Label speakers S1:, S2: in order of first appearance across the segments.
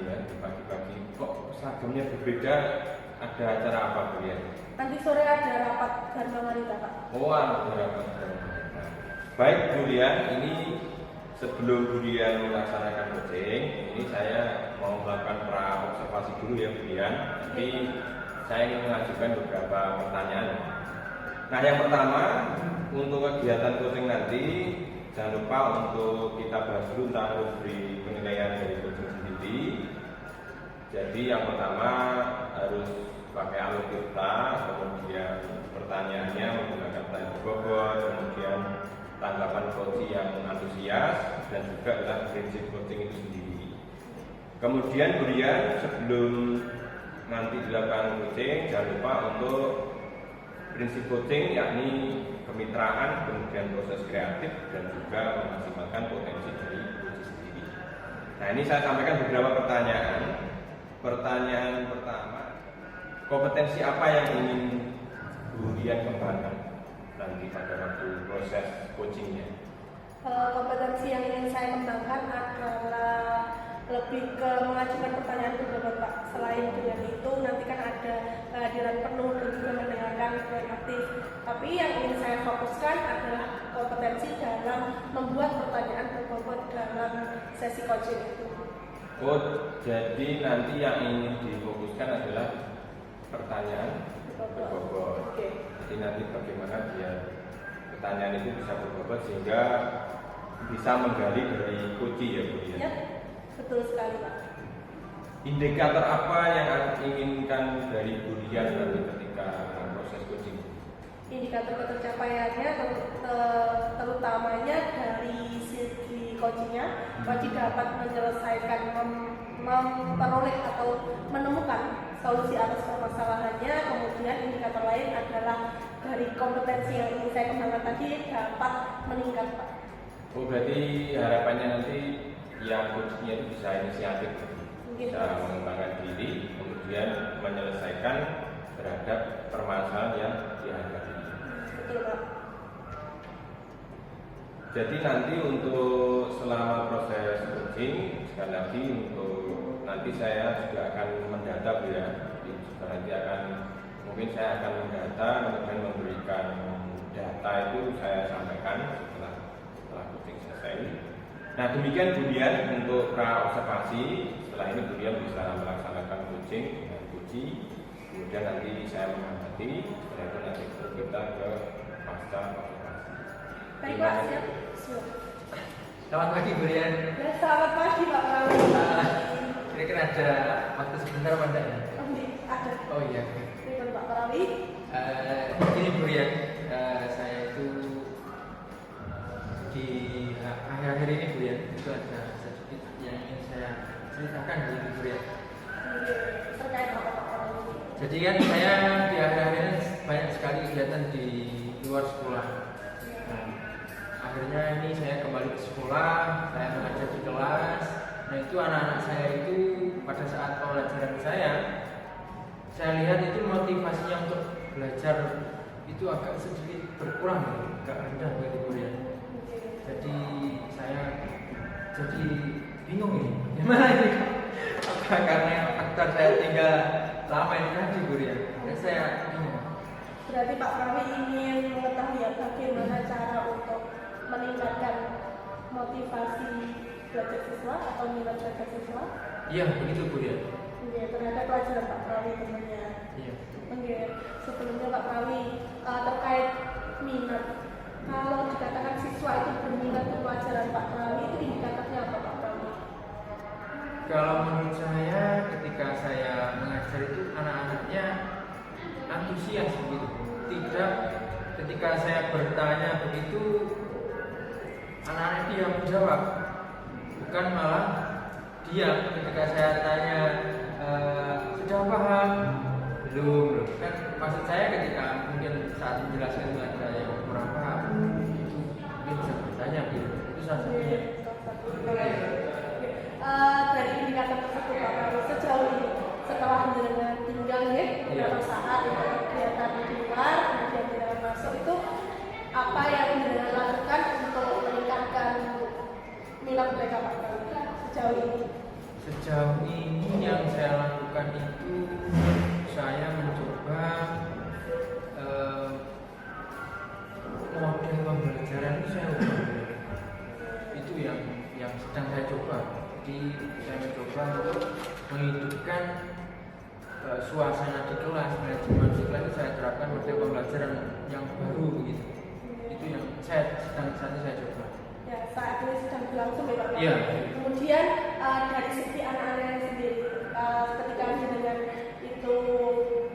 S1: ya, di pagi-pagi. Kok seragamnya berbeda? Ada acara apa Bu ya?
S2: Nanti sore ada rapat Dharma Wanita Pak.
S1: Oh, ada rapat Dharma Wanita. Baik Bu Rian, ini sebelum Bu Rian melaksanakan coaching, ini saya mau melakukan pra-observasi dulu ya Bu Rian. Jadi saya ingin mengajukan beberapa pertanyaan. Nah, yang pertama, untuk kegiatan coaching nanti, jangan lupa untuk kita bahas dulu tentang rubrik penilaian dari coaching sendiri. Jadi yang pertama harus pakai alutsista, kemudian pertanyaannya menggunakan pertanyaan berbobot, kemudian tanggapan coaching yang antusias, dan juga adalah prinsip coaching itu sendiri. Kemudian Bu Rian, sebelum nanti dilakukan coaching, jangan lupa untuk prinsip coaching, yakni kemitraan, kemudian proses kreatif, dan juga memaksimalkan potensi dari coaching sendiri. Nah, ini saya sampaikan beberapa pertanyaan. Pertanyaan pertama, kompetensi apa yang ingin Bu Rian kembangkan nanti pada waktu proses coachingnya?
S2: Kompetensi yang ingin saya kembangkan adalah lebih ke mengajukan pertanyaan ke Bapak. Selain dengan itu, nanti kan ada kehadiran penuh dan juga mendengarkan dengan aktif. Tapi yang ingin saya fokuskan adalah kompetensi dalam membuat pertanyaan berbobot dalam sesi coaching itu.
S1: Oh, jadi nanti yang ingin difokuskan adalah pertanyaan berbobot.
S2: Oke.
S1: Jadi nanti bagaimana biar pertanyaan itu bisa berbobot sehingga bisa menggali dari coaching ya Bu Rian?
S2: Ya, betul sekali Pak.
S1: Indikator apa yang inginkan dari Bu Rian nanti ketika proses coaching?
S2: Indikator tercapaiannya terutamanya dari segi coachingnya, coaching dapat menyelesaikan, memperoleh atau menemukan solusi atas permasalahannya. Kemudian indikator lain adalah dari kompetensi yang ingin saya kembangkan tadi dapat meningkat Pak.
S1: Oh, berarti harapannya nanti yang coachingnya itu bisa inisiatif, bisa mengembangkan diri, kemudian menyelesaikan terhadap permasalahan yang dihadapi.
S2: Betul Pak.
S1: Jadi nanti untuk selama proses coaching, sekali lagi untuk nanti saya juga akan mendata Bu ya. Juga nanti mungkin saya akan mendata, kemudian memberikan data itu saya sampaikan setelah coaching selesai. Nah, demikian Bu Rian untuk pra-observasi. Setelah ini Bu Rian bisa melaksanakan coaching dengan coaching. Kemudian nanti saya mengamati, setelah itu nanti kita ke pasca observasi.
S2: Baik Pak, siap.
S3: Selamat pagi Bu Rian.
S2: Ya, selamat pagi Pak Prawi.
S3: Kira-kira ada waktu sebentar apa enggak ya?
S2: Ada.
S3: Oh iya.
S2: Betul Pak Prawi.
S3: Ini Bu Rian, saya itu di akhir-akhir ini Bu Rian itu ada sedikit yang ingin saya ceritakan di Bu Rian.
S2: Terkait apa Pak Prawi?
S3: Jadi kan saya di akhir-akhir ini banyak sekali kegiatan di luar sekolah. Nah, akhirnya ini saya kembali ke sekolah, saya mengajar di kelas. Nah, itu anak-anak saya itu pada saat pembelajaran saya lihat itu motivasinya untuk belajar itu agak sedikit berkurang, agak rendah begitu Bu Rian. Jadi saya jadi bingung ini, gimana ini? Apa karena faktor saya tinggal lama ini tadi Bu Rian? Dan saya bingung.
S2: Berarti Pak Prawi ingin mengetahui ya bagaimana cara untuk meningkatkan motivasi belajar siswa atau minat belajar siswa?
S3: Iya, begitu Bu Rian.
S2: Terhadap pelajaran Pak Prawi tentunya.
S3: Iya.
S2: Sebelumnya Pak Prawi terkait minat. Kalau dikatakan siswa itu berminat ke pelajaran Pak Prawi, itu indikatornya apa Pak Prawi?
S3: Kalau menurut saya ketika saya mengajar itu anak-anaknya antusias begitu. Tidak ketika saya bertanya begitu anak-anak itu yang menjawab, bukan malah diam ketika saya tanya sudah paham belum kan maksud saya ketika mungkin saat menjelaskan itu ada yang kurang paham itu mungkin bisa bertanya gitu itu salah satunya.
S2: Dari indikator tersebut Pak Prawi sejauh ini setelah dengan tinggal ya beberapa saat kegiatan di luar kemudian tidak masuk itu apa yang dilakukan untuk meningkatkan minat mereka Pak Prawi sejauh ini?
S3: Sejauh ini suasana di kelas, manajemen di kelas itu saya terapkan model pembelajaran yang baru begitu. Itu yang saat ini saya coba.
S2: Ya, saat ini sedang berlangsung ya Pak.
S3: Iya.
S2: Kemudian dari segi anak-anak sendiri, ketika dengan itu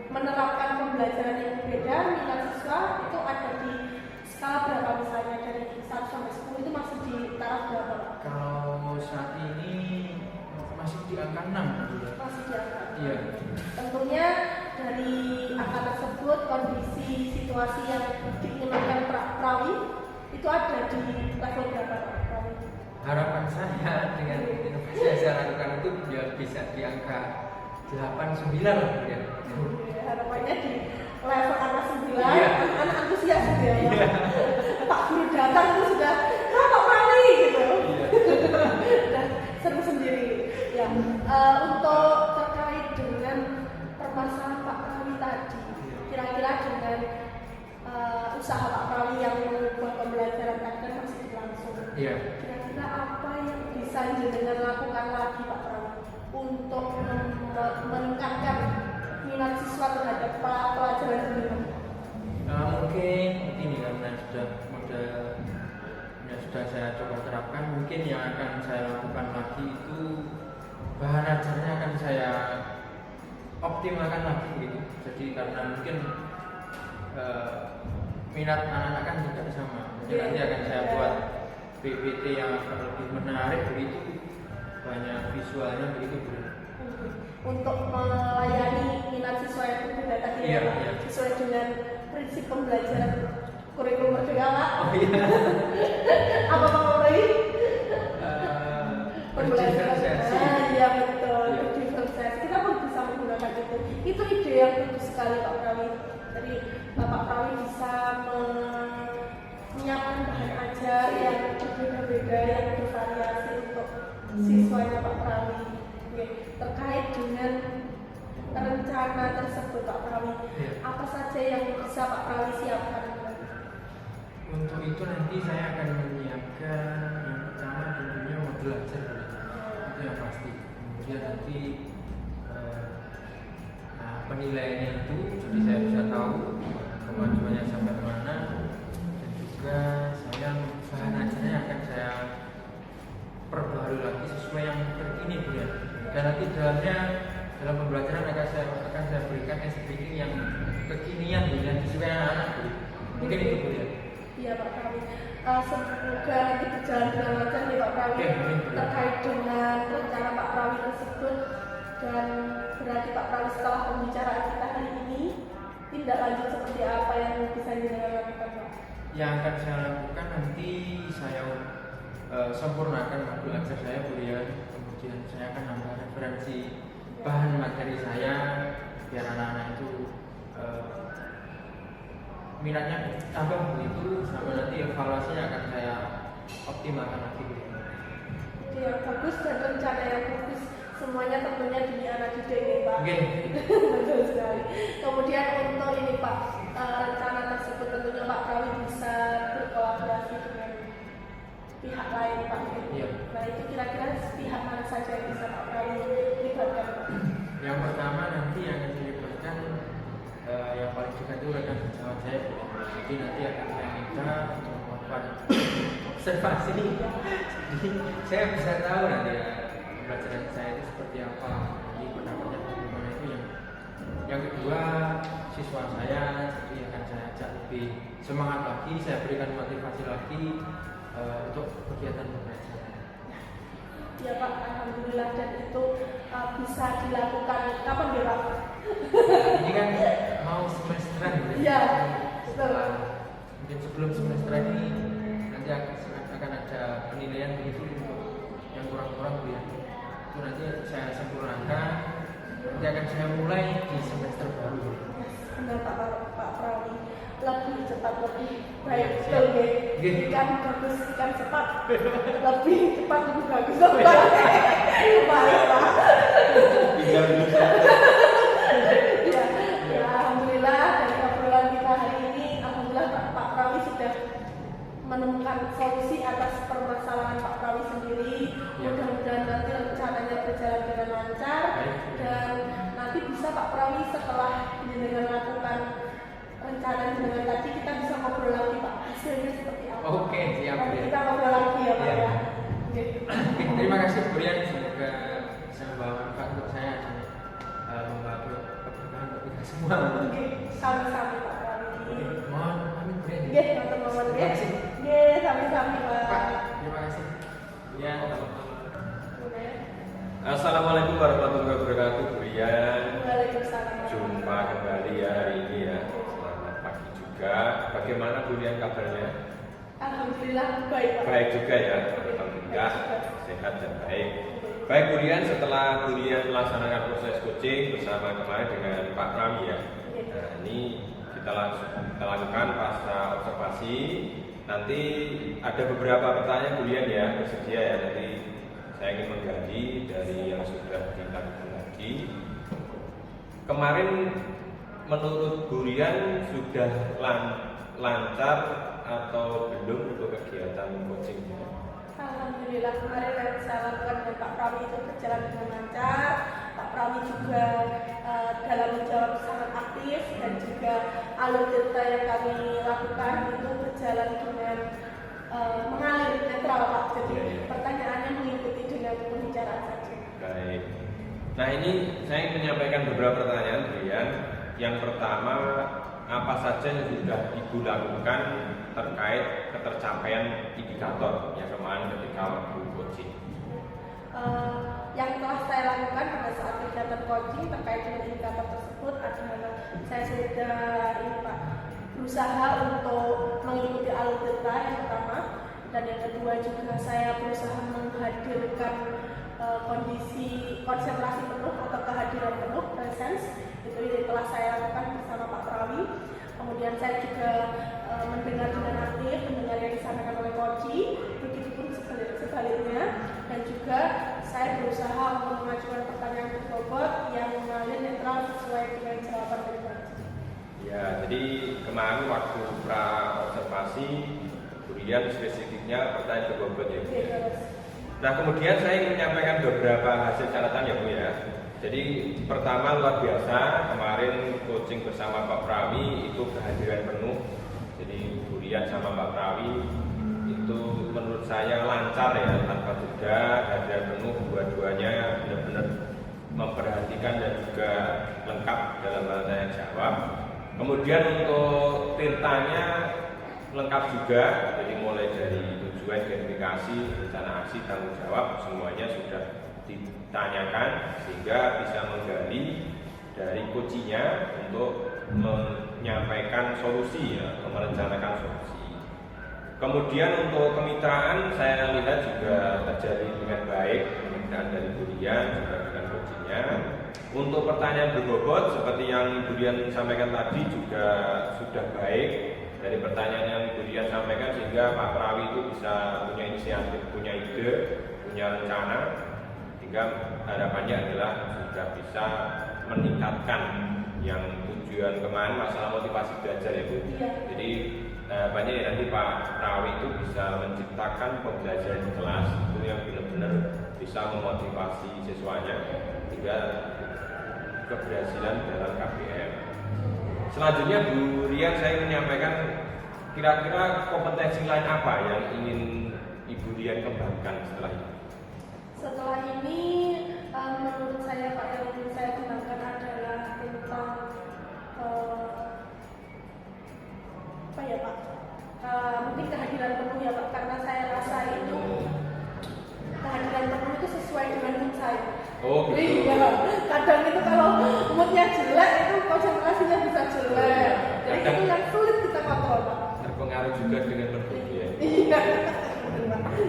S2: menerapkan pembelajaran yang berbeda, minat siswa itu ada di skala berapa misalnya dari 1 sampai 10 itu masih di taraf berapa Pak?
S3: Kalau saat ini masih di angka 6.
S2: Masih di angka.
S3: Iya.
S2: Tentunya dari angka tersebut kondisi situasi yang diinginkan Prawi itu ada di level berapa Pak Prawi?
S3: Harapan saya dengan inovasi yang saya lakukan itu ya bisa di angka 8-9 lah ya.
S2: Harapannya di level angka 9,
S3: Iya.
S2: anak antusias gitu ya.
S3: Iya.
S2: Pak guru datang itu sudah, Pak Prawi gitu.
S3: Iya.
S2: Dan seru sendiri. Ya, untuk terkait dengan permasalahan Pak Prawi tadi, kira-kira dengan usaha Pak Prawi yang mengubah pembelajaran tadi kan masih berlangsung.
S3: Iya.
S2: Kira-kira apa yang bisa jenengan lakukan lagi Pak Prawi untuk meningkatkan minat siswa terhadap pelajaran ini?
S3: Mungkin ini karena sudah model yang sudah saya coba terapkan, mungkin yang akan saya lakukan lagi itu bahan ajarnya akan saya optimalkan lagi gitu. Jadi karena mungkin minat anak-anak kan juga sama. Mungkin nanti akan saya buat PPT yang akan lebih menarik begitu, banyak visualnya begitu.
S2: Untuk melayani minat siswa yang berbeda tadi
S3: Iya,
S2: ya,
S3: iya.
S2: sesuai dengan prinsip pembelajaran kurikulum merdeka Pak.
S3: Oh iya.
S2: Apa Pak Prawi?
S3: Berdifferensiasi.
S2: Iya betul,
S3: Iya.
S2: berdifferensiasi. Kita pun bisa menggunakan itu. Itu ide yang bagus sekali Pak Prawi. Jadi Pak Prawi bisa menyiapkan bahan ajar yang berbeda-beda, yang bervariasi untuk siswanya Pak Prawi. Oke. Terkait dengan rencana tersebut Pak Prawi,
S3: Iya.
S2: apa saja yang bisa Pak Prawi siapkan?
S3: Untuk itu nanti saya akan menyiapkan yang pertama tentunya model ajar itu yang pasti. Kemudian nanti penilaiannya itu, jadi saya bisa tahu kemajuannya sampai mana, dan juga saya bahan ajarnya akan saya perbarui lagi sesuai yang terkini Bu ya. Dan nanti dalam pembelajaran akan saya berikan speaking yang kekinian Bu, yang disukai anak-anak Bu. Mungkin itu Bu ya.
S2: Iya Pak Prawi. Semoga nanti berjalan dengan lancar nih Pak Prawi.
S3: Oke, amin.
S2: Terkait dengan rencana Pak Prawi tersebut, dan berarti Pak Prawi setelah pembicaraan kita hari ini, tindak lanjut seperti apa yang bisa dilakukan Pak?
S3: Yang akan saya lakukan nanti saya sempurnakan modul ajar saya Bu ya. Kemudian saya akan nambah referensi bahan materi saya biar anak-anak itu minatnya tambah begitu, sama nanti evaluasinya akan saya optimalkan lagi.
S2: Itu yang bagus dan rencana yang bagus. Semuanya tentunya demi anak didik nih Pak.
S3: Oke.
S2: Betul sekali. Kemudian untuk ini Pak, rencana tersebut tentunya Pak Prawi bisa berkolaborasi dengan pihak lain Pak.
S3: Iya.
S2: Nah itu kira-kira pihak mana saja yang bisa Pak Prawi libatkan Pak?
S3: Yang pertama nanti yang akan dilibatkan yang paling dekat itu rekan sejawat saya. Jadi nanti akan saya minta untuk melakukan observasi. Jadi saya bisa tahu nanti ya pembelajaran saya itu seperti apa. Jadi pendapatnya bagaimana itu yang kedua siswa saya. Jadi akan saya ajak lebih semangat lagi. Saya berikan motivasi lagi untuk kegiatan pembelajaran.
S2: Ya Pak, alhamdulillah, dan itu bisa dilakukan kapan ya Pak?
S3: Ini kan mau semesteran ya.
S2: Iya, betul.
S3: Mungkin sebelum semester ini nanti akan ada penilaian begitu untuk yang kurang-kurang Bu ya. Itu nanti saya sempurnakan. Nanti akan saya mulai di semester baru.
S2: Benar Pak Prawi, lebih cepat lebih baik.
S3: Iya,
S2: Betul
S3: siap.
S2: ya.
S3: Iya.
S2: Ikan bagus, ikan cepat, lebih cepat lebih bagus. Baik Pak.
S1: Tinggal dulu
S2: Ya, ya, alhamdulillah dari obrolan kita hari ini, alhamdulillah Pak Prawi sudah menemukan solusi atas permasalahan Pak Prawi sendiri.
S3: Ya.
S2: Mudah-mudahan nanti rencananya berjalan dengan lancar
S3: Baik.
S2: dan nanti bisa Pak Prawi
S3: semua.
S2: Nggih, sami-sami Pak Prawi.
S3: Mohon pamit Bu.
S2: Nggih, ngoten mawon nggih.
S3: Terima kasih.
S2: Nggih, sami-sami
S3: Pak,
S2: Pak.
S3: terima kasih. Ya,
S2: Nggih.
S1: Assalamualaikum warahmatullahi wabarakatuh, Bu Rian.
S2: Waalaikumsalam.
S1: Jumpa kembali ya hari ini ya. Selamat pagi juga. Bagaimana Bu Rian kabarnya?
S2: Alhamdulillah baik Pak.
S1: Baik juga ya. Alhamdulillah sehat dan baik. Baik Bu Rian, setelah Bu Rian melaksanakan proses coaching bersama kemarin dengan Pak Prawi ya. Nah, ini kita lakukan pasca observasi. Nanti ada beberapa pertanyaan Bu Rian ya, bersedia ya. Nanti saya ingin menggali dari yang sudah dilakukan lagi. Kemarin menurut Bu Rian sudah lancar atau belum untuk kegiatan coachingnya?
S2: Alhamdulillah kemarin yang saya lakukan dengan Pak Prawi itu berjalan dengan lancar. Pak Prawi juga dalam menjawab sangat aktif dan juga alur cerita yang kami lakukan itu berjalan dengan mengalir netral Pak. Jadi pertanyaannya mengikuti dengan pembicaraan saja.
S1: Baik. Nah ini saya ingin menyampaikan beberapa pertanyaan Brian. Yang pertama, apa saja yang sudah Ibu lakukan terkait ketercapaian indikator yang kemarin ketika waktu coaching?
S2: Yang telah saya lakukan pada saat kegiatan coaching terkait dengan indikator tersebut adalah saya sudah ini Pak berusaha untuk mengikuti alur cerita yang pertama, dan yang kedua juga saya berusaha menghadirkan kondisi konsentrasi penuh atau kehadiran penuh presence itu yang telah saya lakukan bersama Pak Prawi. Kemudian saya juga mendengar dengan aktif, mendengar yang disampaikan oleh Koci, begitupun sebaliknya, dan juga saya berusaha untuk mengajukan pertanyaan berbobot yang mengalir netral sesuai dengan jawaban dari Koci.
S1: Ya, jadi kemarin waktu pra observasi Brian spesifiknya pertanyaan berbobot ya. Nah kemudian saya ingin menyampaikan beberapa hasil catatan ya Bu ya. Jadi pertama luar biasa kemarin coaching bersama Pak Prawi itu kehadiran penuh. Jadi Bu Rian sama Pak Prawi itu menurut saya lancar ya, tanpa jeda, kehadiran penuh, dua-duanya benar-benar memperhatikan dan juga lengkap dalam hal tanya jawab. Kemudian untuk tintanya lengkap juga, jadi mulai dari tujuan identifikasi, rencana aksi, tanggung jawab semuanya sudah ditanyakan sehingga bisa menggali dari coachingnya untuk menyampaikan solusi ya, merencanakan solusi. Kemudian untuk kemitraan saya lihat juga terjadi dengan baik, kemitraan dari Bu Rian juga dengan coachingnya. Untuk pertanyaan berbobot seperti yang Bu Rian sampaikan tadi juga sudah baik. Dari pertanyaan yang Bu Rian sampaikan sehingga Pak Prawi itu bisa punya inisiatif, punya ide, punya rencana, sehingga harapannya adalah sudah bisa meningkatkan yang tujuan kemarin masalah motivasi belajar ya Bu. Jadi harapannya ya nanti Pak Prawi itu bisa menciptakan pembelajaran di kelas itu yang benar-benar bisa memotivasi siswanya hingga keberhasilan dalam KPM. Selanjutnya Bu Rian saya menyampaikan kira-kira kompetensi lain apa yang ingin Ibu Rian kembangkan setelah ini?
S2: Setelah ini menurut saya Pak yang ingin saya kembangkan adalah tentang apa ya Pak? Mungkin kehadiran penuh ya Pak, karena saya rasa itu kehadiran penuh itu sesuai dengan mood saya.
S1: Oh gitu.
S2: Iya, kadang itu kalau moodnya jelek itu konsentrasinya bisa jelek. Jadi itu yang sulit kita kontrol Pak.
S1: Terpengaruh juga dengan mendung ya.
S2: Iya.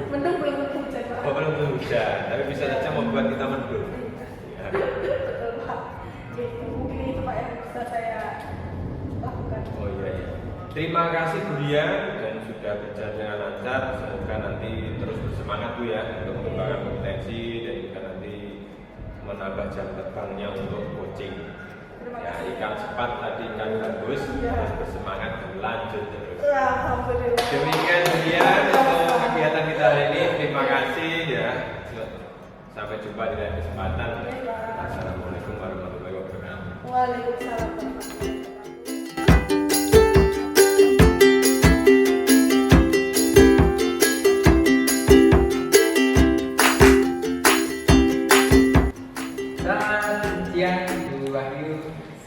S2: Mendung belum hujan Pak.
S1: Oh belum hujan, tapi bisa saja membuat kita mendung. Ya.
S2: Betul Pak. Gitu. Mungkin itu Pak yang bisa saya lakukan.
S1: Oh iya iya. Terima kasih Bu Rian dan sudah berjalan dengan lancar. Semoga nanti terus bersemangat Bu ya untuk mengembangkan kompetensi dan juga nanti menambah jam terbangnya untuk coaching. Ya, ikan cepat tadi ikan bagus, harus bersemangat dan lanjut terus.
S2: Alhamdulillah.
S1: Demikian Bu Rian untuk kegiatan kita hari ini. Terima kasih ya. Sampai jumpa di lain kesempatan. Assalamualaikum warahmatullahi wabarakatuh.
S2: Waalaikumsalam.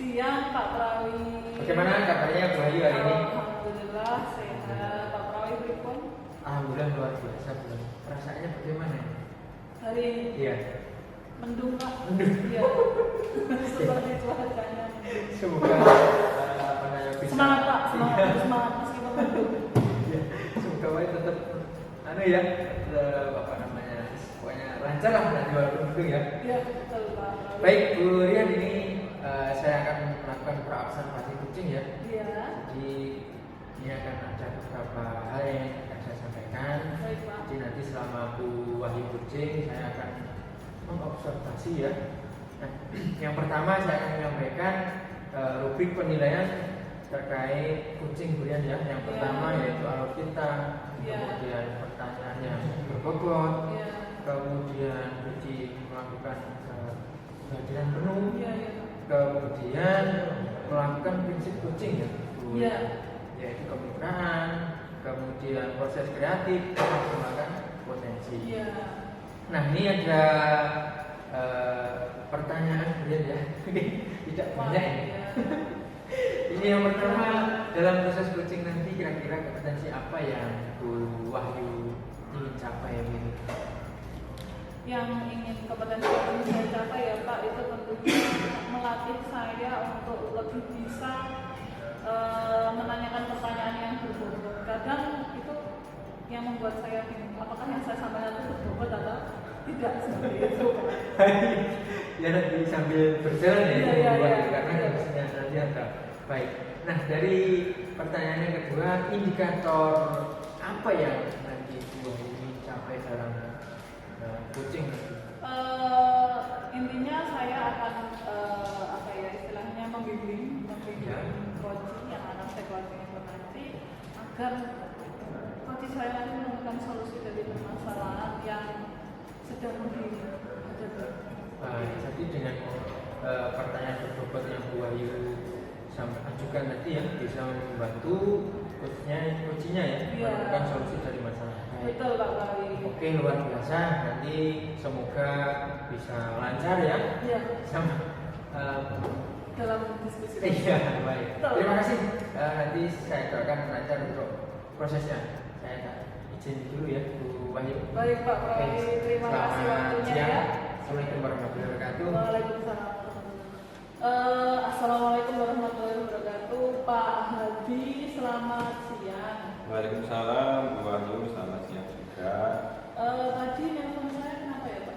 S4: Siang Pak Prawi.
S3: Bagaimana kabarnya Bu Ayu hari ini?
S4: Alhamdulillah sehat. Pak Prawi pripun?
S3: Alhamdulillah luar biasa Bu. Perasaannya bagaimana?
S4: Hari ini
S3: Iya.
S4: mendung Pak.
S3: Mendung.
S4: Iya. Seperti cuacanya.
S3: Semoga apa namanya bisa.
S4: Semangat Pak, semangat meskipun mendung.
S3: Iya. Semoga Pak tetap ya, apa namanya? Pokoknya lancar lah nanti walaupun mendung ya.
S4: Iya betul Pak.
S3: Baik Bu Rian, ini saya akan melakukan praobservasi kucing ya.
S4: Iya.
S3: Jadi ini akan ada beberapa hal yang akan saya sampaikan.
S4: Baik Pak.
S3: Jadi nanti selama Bu Wahyu kucing saya akan mengobservasi ya. Nah, yang pertama saya akan menyampaikan rubrik penilaian terkait kucing Bu Rian ya. Yang pertama yaitu alutsista, kemudian pertanyaan yang berbobot, kemudian kucing melakukan kehadiran penuh, kemudian melakukan prinsip kucing ya, yaitu kemitraan, kemudian proses kreatif, mengembangkan potensi. Nah ini ada pertanyaan kemudian ya, tidak banyak ini. Ini yang pertama, dalam proses kucing nanti kira-kira kompetensi apa yang Bu Wahyu ingin capai ini?
S4: Yang ingin kompetensi yang saya capai ya Pak itu tentunya melatih saya untuk lebih bisa menanyakan pertanyaan yang berbobot. Kadang itu yang membuat saya bingung apakah yang saya sampaikan itu berbobot atau tidak seperti itu.
S3: Ya nanti sambil berjalan ya,
S4: Iya,
S3: karena harusnya nanti ada. Baik. Nah dari pertanyaan yang kedua, indikator apa yang nanti Bu ini capai dalam kucing?
S4: Intinya saya akan apa ya istilahnya membimbing coach yang akan saya coaching nanti agar coach saya nanti menemukan solusi dari permasalahan yang sedang dihadapi.
S3: Baik, jadi dengan pertanyaan berbobot yang Bu Wahyu ajukan nanti ya bisa membantu coachnya ya menemukan solusi dari masalah.
S4: Betul Pak Prawi.
S3: Oke, luar biasa. Nanti semoga bisa lancar ya.
S4: Iya.
S3: Sama
S4: Dalam diskusi.
S3: iya, baik.
S4: Betul.
S3: Terima kasih. Nanti saya doakan lancar untuk prosesnya. Saya izin dulu ya, Bu Wahyu.
S4: Baik Pak Prawi, terima kasih waktunya ya.
S3: Assalamualaikum warahmatullahi wabarakatuh.
S4: Waalaikumsalam. Assalamualaikum warahmatullahi wabarakatuh. Pak Hadi, selamat siang.
S1: Waalaikumsalam, Bu Wahyu, selamat siang juga.
S4: Tadi nelfon saya kenapa ya Pak?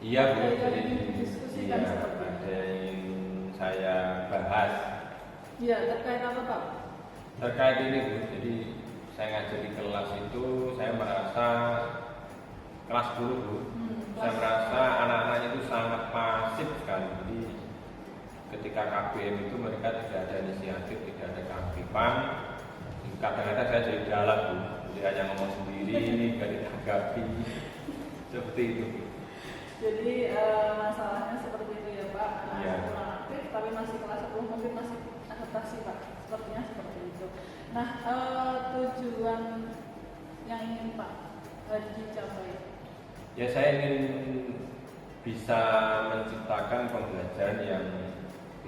S1: Iya Bu,
S4: Ada yang
S1: jadi
S4: didiskusikan
S1: iya,
S4: seperti itu.
S1: ada yang ingin saya bahas
S4: Iya, terkait apa Pak?
S1: terkait ini Bu. Jadi saya ngajar di kelas itu, saya merasa kelas guru Bu. Saya merasa anak-anak itu sangat pasif sekali. Jadi ketika KBM itu mereka tidak ada inisiatif, tidak ada keaktifan. Kadang-kadang saya jadi galak Bu, jadi hanya ngomong sendiri, gak ditanggapi, seperti itu.
S4: Jadi masalahnya seperti itu ya Pak.
S1: Iya.
S4: Kurang aktif, tapi masih kelas 10 mungkin masih adaptasi Pak. Sepertinya seperti itu. Nah, tujuan yang ingin Pak Hadi capai.
S1: Ya saya ingin bisa menciptakan pembelajaran yang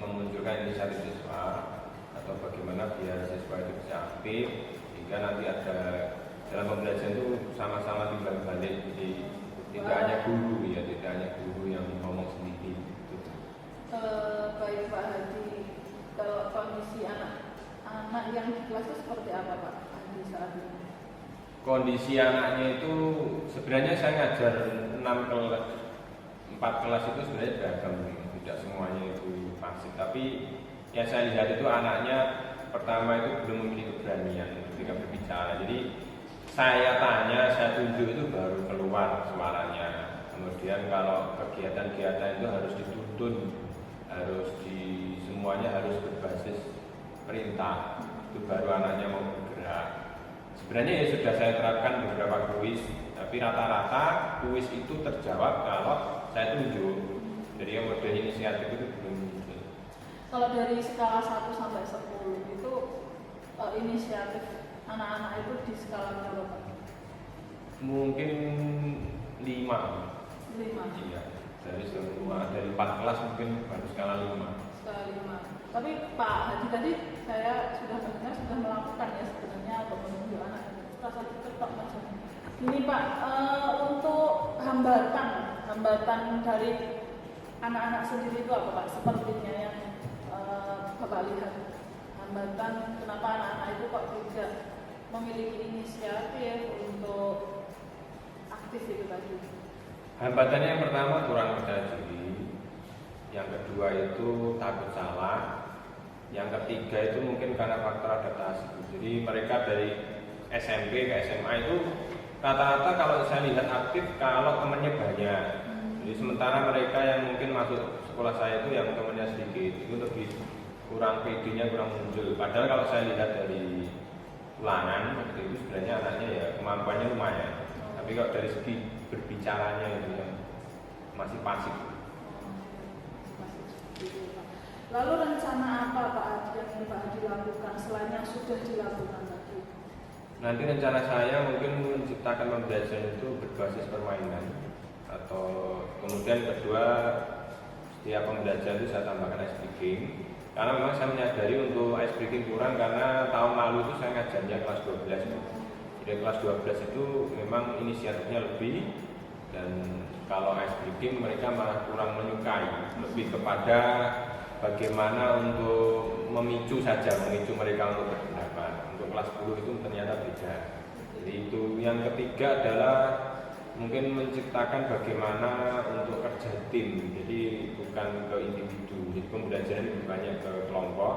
S1: memunculkan inisiatif siswa atau bagaimana biar siswa itu bisa aktif hingga nanti ada dalam pembelajaran itu sama-sama timbal balik, jadi tidak hanya guru ya, tidak hanya guru yang ngomong sendiri gitu.
S4: Baik Pak Hadi, kalau kondisi anak yang di kelas itu seperti apa Pak Hadi saat ini?
S1: Kondisi anaknya itu sebenarnya saya ngajar 4 kelas itu sebenarnya beragam, tidak semuanya itu pasif, tapi yang saya lihat itu anaknya pertama itu belum memiliki keberanian ketika berbicara. Jadi saya tanya, saya tunjuk itu baru keluar suaranya. Kemudian kalau kegiatan-kegiatan itu harus dituntun, semuanya harus berbasis perintah, itu baru anaknya mau bergerak. Sebenarnya ya sudah saya terapkan beberapa kuis, tapi rata-rata kuis itu terjawab kalau saya tunjuk. Jadi yang model inisiatif itu belum muncul.
S4: Kalau dari skala 1 sampai 10 itu inisiatif anak-anak itu di skala berapa Pak?
S1: Mungkin 5.
S4: 5.
S1: Iya, dari semua dari 4 kelas mungkin baru skala 5.
S4: Skala 5. Tapi Pak Hadi tadi saya sudah mendengar sudah melakukan ya sebenarnya untuk menunjuk anak kelas 1 cepat macam ini. Ini Pak, untuk hambatan dari anak-anak sendiri itu apa Pak? Sepertinya yang Bapak lihat, hambatan kenapa anak-anak itu kok tidak memiliki inisiatif untuk aktif itu tadi?
S1: Hambatannya yang pertama kurang percaya diri, yang kedua itu takut salah, yang ketiga itu mungkin karena faktor adaptasi. Jadi mereka dari SMP ke SMA itu rata-rata kalau saya lihat aktif kalau temannya banyak. Jadi sementara mereka yang mungkin masuk sekolah saya itu yang temannya sedikit itu lebih kurang PD-nya kurang muncul. Padahal kalau saya lihat dari ulangan waktu itu sebenarnya anaknya ya kemampuannya lumayan. Tapi kalau dari segi berbicaranya itu yang masih pasif.
S4: Lalu rencana apa Pak Hadi yang ingin Pak Hadi lakukan selain yang sudah dilakukan tadi?
S1: Nanti rencana saya mungkin menciptakan pembelajaran itu berbasis permainan, atau kemudian kedua setiap pembelajaran itu saya tambahkan ice breaking. Karena memang saya menyadari untuk ice breaking kurang karena tahun lalu itu saya ngajarnya kelas 12. Jadi kelas 12 itu memang inisiatifnya lebih, dan kalau ice breaking mereka malah kurang menyukai, lebih kepada bagaimana untuk memicu mereka untuk berpendapat. Untuk kelas 10 itu ternyata beda. Jadi itu yang ketiga adalah mungkin menciptakan bagaimana untuk kerja tim. Jadi bukan ke individu. Jadi pembelajaran lebih banyak ke kelompok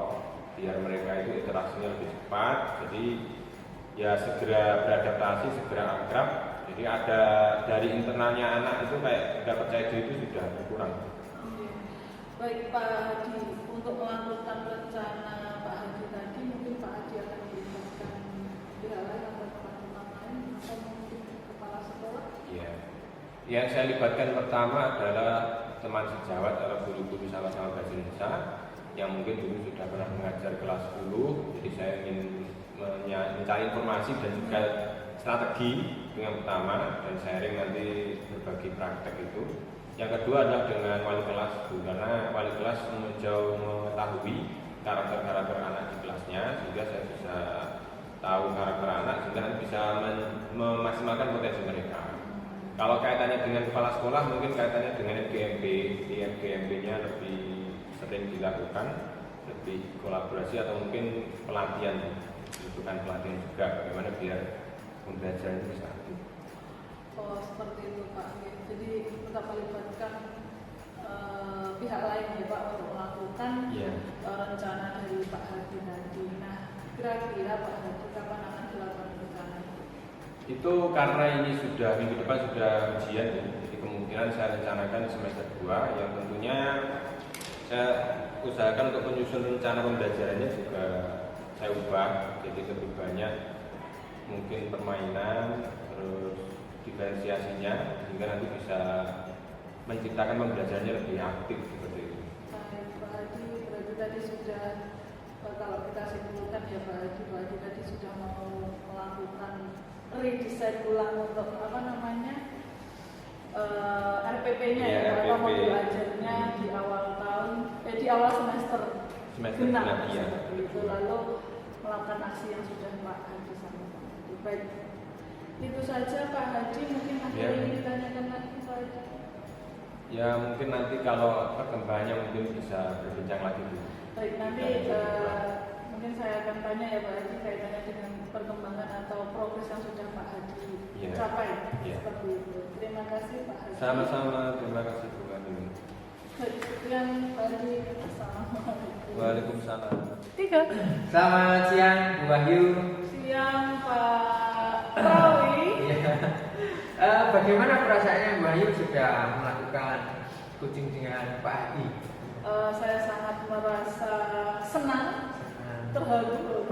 S1: biar mereka itu interaksinya lebih cepat. Jadi ya segera beradaptasi, segera akrab. Jadi ada dari internalnya anak itu kayak tidak percaya diri itu sudah berkurang.
S4: Baik Pak Hadi, untuk melakukan rencana Pak Hadi tadi mungkin Pak Hadi akan melibatkan pihak lain atau teman-teman lain atau mungkin kepala sekolah?
S1: Iya. Yang saya libatkan pertama adalah teman sejawat atau guru-guru sama-sama bahasa Indonesia yang mungkin dulu sudah pernah mengajar kelas 10. Jadi saya ingin mencari informasi dan juga strategi itu yang pertama, dan sharing nanti berbagi praktek itu. Yang kedua adalah dengan wali kelas, karena wali kelas jauh mengetahui karakter-karakter anak di kelasnya, sehingga saya bisa tahu karakter anak sehingga nanti bisa memaksimalkan potensi mereka. Kalau kaitannya dengan kepala sekolah, mungkin kaitannya dengan FGMB, FGMB-nya lebih sering dilakukan, lebih kolaborasi atau mungkin pelatihan, bukan pelatihan juga, bagaimana biar pembelajaran itu bisa aktif.
S4: Oh seperti itu Pak. Jadi tetap melibatkan pihak lain ya Pak untuk melakukan rencana dari Pak Hadi tadi. Nah kira-kira Pak Hadi kapan akan dilakukan rencana itu?
S1: Itu karena ini sudah minggu depan sudah ujian, jadi kemungkinan saya rencanakan semester 2 yang tentunya saya usahakan untuk menyusun rencana pembelajarannya juga saya ubah jadi lebih banyak mungkin permainan, terus diferensiasinya sehingga nanti bisa menciptakan pembelajarannya lebih aktif seperti itu.
S4: Baik Pak Hadi, berarti tadi sudah kalau kita simpulkan ya Pak Hadi tadi sudah mau melakukan redesign ulang untuk apa namanya RPP-nya ya, atau modul ajarnya di awal tahun, di awal semester genap seperti itu, lalu melakukan aksi yang sudah Pak Hadi sampaikan. Baik, itu saja Pak Hadi, mungkin ada yang ingin ditanyakan lagi Pak Hadi?
S1: Ya mungkin nanti kalau perkembangannya mungkin bisa berbincang lagi Bu.
S4: Baik, nanti mungkin saya akan tanya ya Pak Hadi kaitannya dengan perkembangan atau progres yang sudah Pak Hadi capai seperti itu. Terima kasih Pak Hadi.
S1: Sama-sama, terima kasih Bu Hadi.
S4: Baik, sekian Pak Hadi. Assalamualaikum.
S1: Waalaikumsalam.
S4: 3.
S3: Selamat siang Bu Wahyu.
S4: Siang Pak Rawi.
S3: Bagaimana perasaannya Bu Wahyu sudah melakukan coaching dengan Pak Hadi?
S4: Saya sangat merasa senang, terharu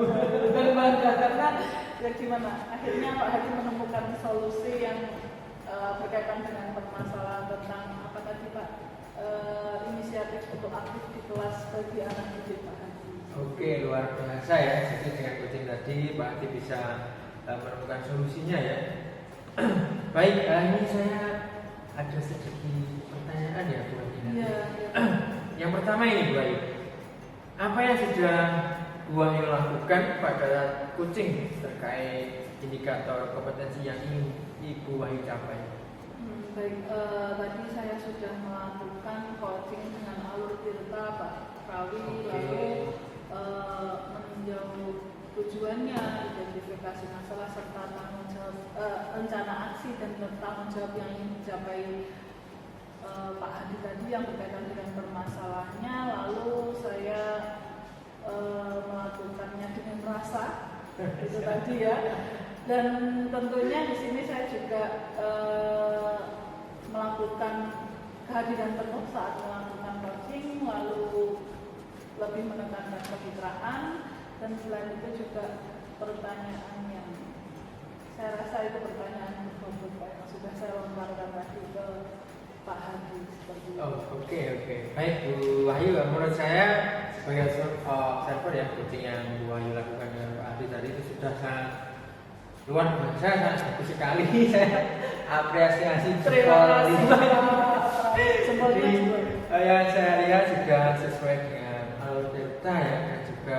S4: dan bangga karena ya gimana akhirnya Pak Hadi menemukan solusi yang berkaitan dengan permasalahan tentang apa tadi Pak, inisiatif untuk aktif di kelas bagi anak didik Pak Hadi.
S3: Oke, luar biasa ya. Jadi dengan coaching tadi Pak Hadi bisa menemukan solusinya ya. Baik, ini saya ada sedikit pertanyaan ya Bu Hadi.
S4: Iya.
S3: Yang pertama ini Bu Ayu, apa yang sudah Bu Wahyu lakukan pada coaching terkait indikator kompetensi yang ingin Ibu Wahyu capai?
S4: Baik, tadi saya sudah melakukan coaching dengan alur tirta Pak Prawi, lalu meninjau tujuannya, identifikasi masalah serta tanggung jawab, rencana aksi dan tanggung jawab yang ingin dicapai Pak Hadi tadi yang berkaitan dengan permasalahannya. Lalu saya melakukannya dengan rasa itu tadi ya. Dan tentunya di sini saya juga melakukan kehadiran penuh saat melakukan coaching, lalu lebih menekankan kemitraan, dan selain itu juga pertanyaan yang saya rasa itu pertanyaan berbobot yang sudah saya lontarkan tadi ke Pak Hadi seperti itu.
S3: Oke. Baik Bu Wahyu, menurut saya sebagai observer ya, coaching yang Bu Wahyu lakukan dengan Pak Hadi tadi itu sudah sangat luar biasa, sangat bagus sekali. Saya apresiasi jempol. Jadi yang saya lihat juga sesuai dengan alur delta ya, dan juga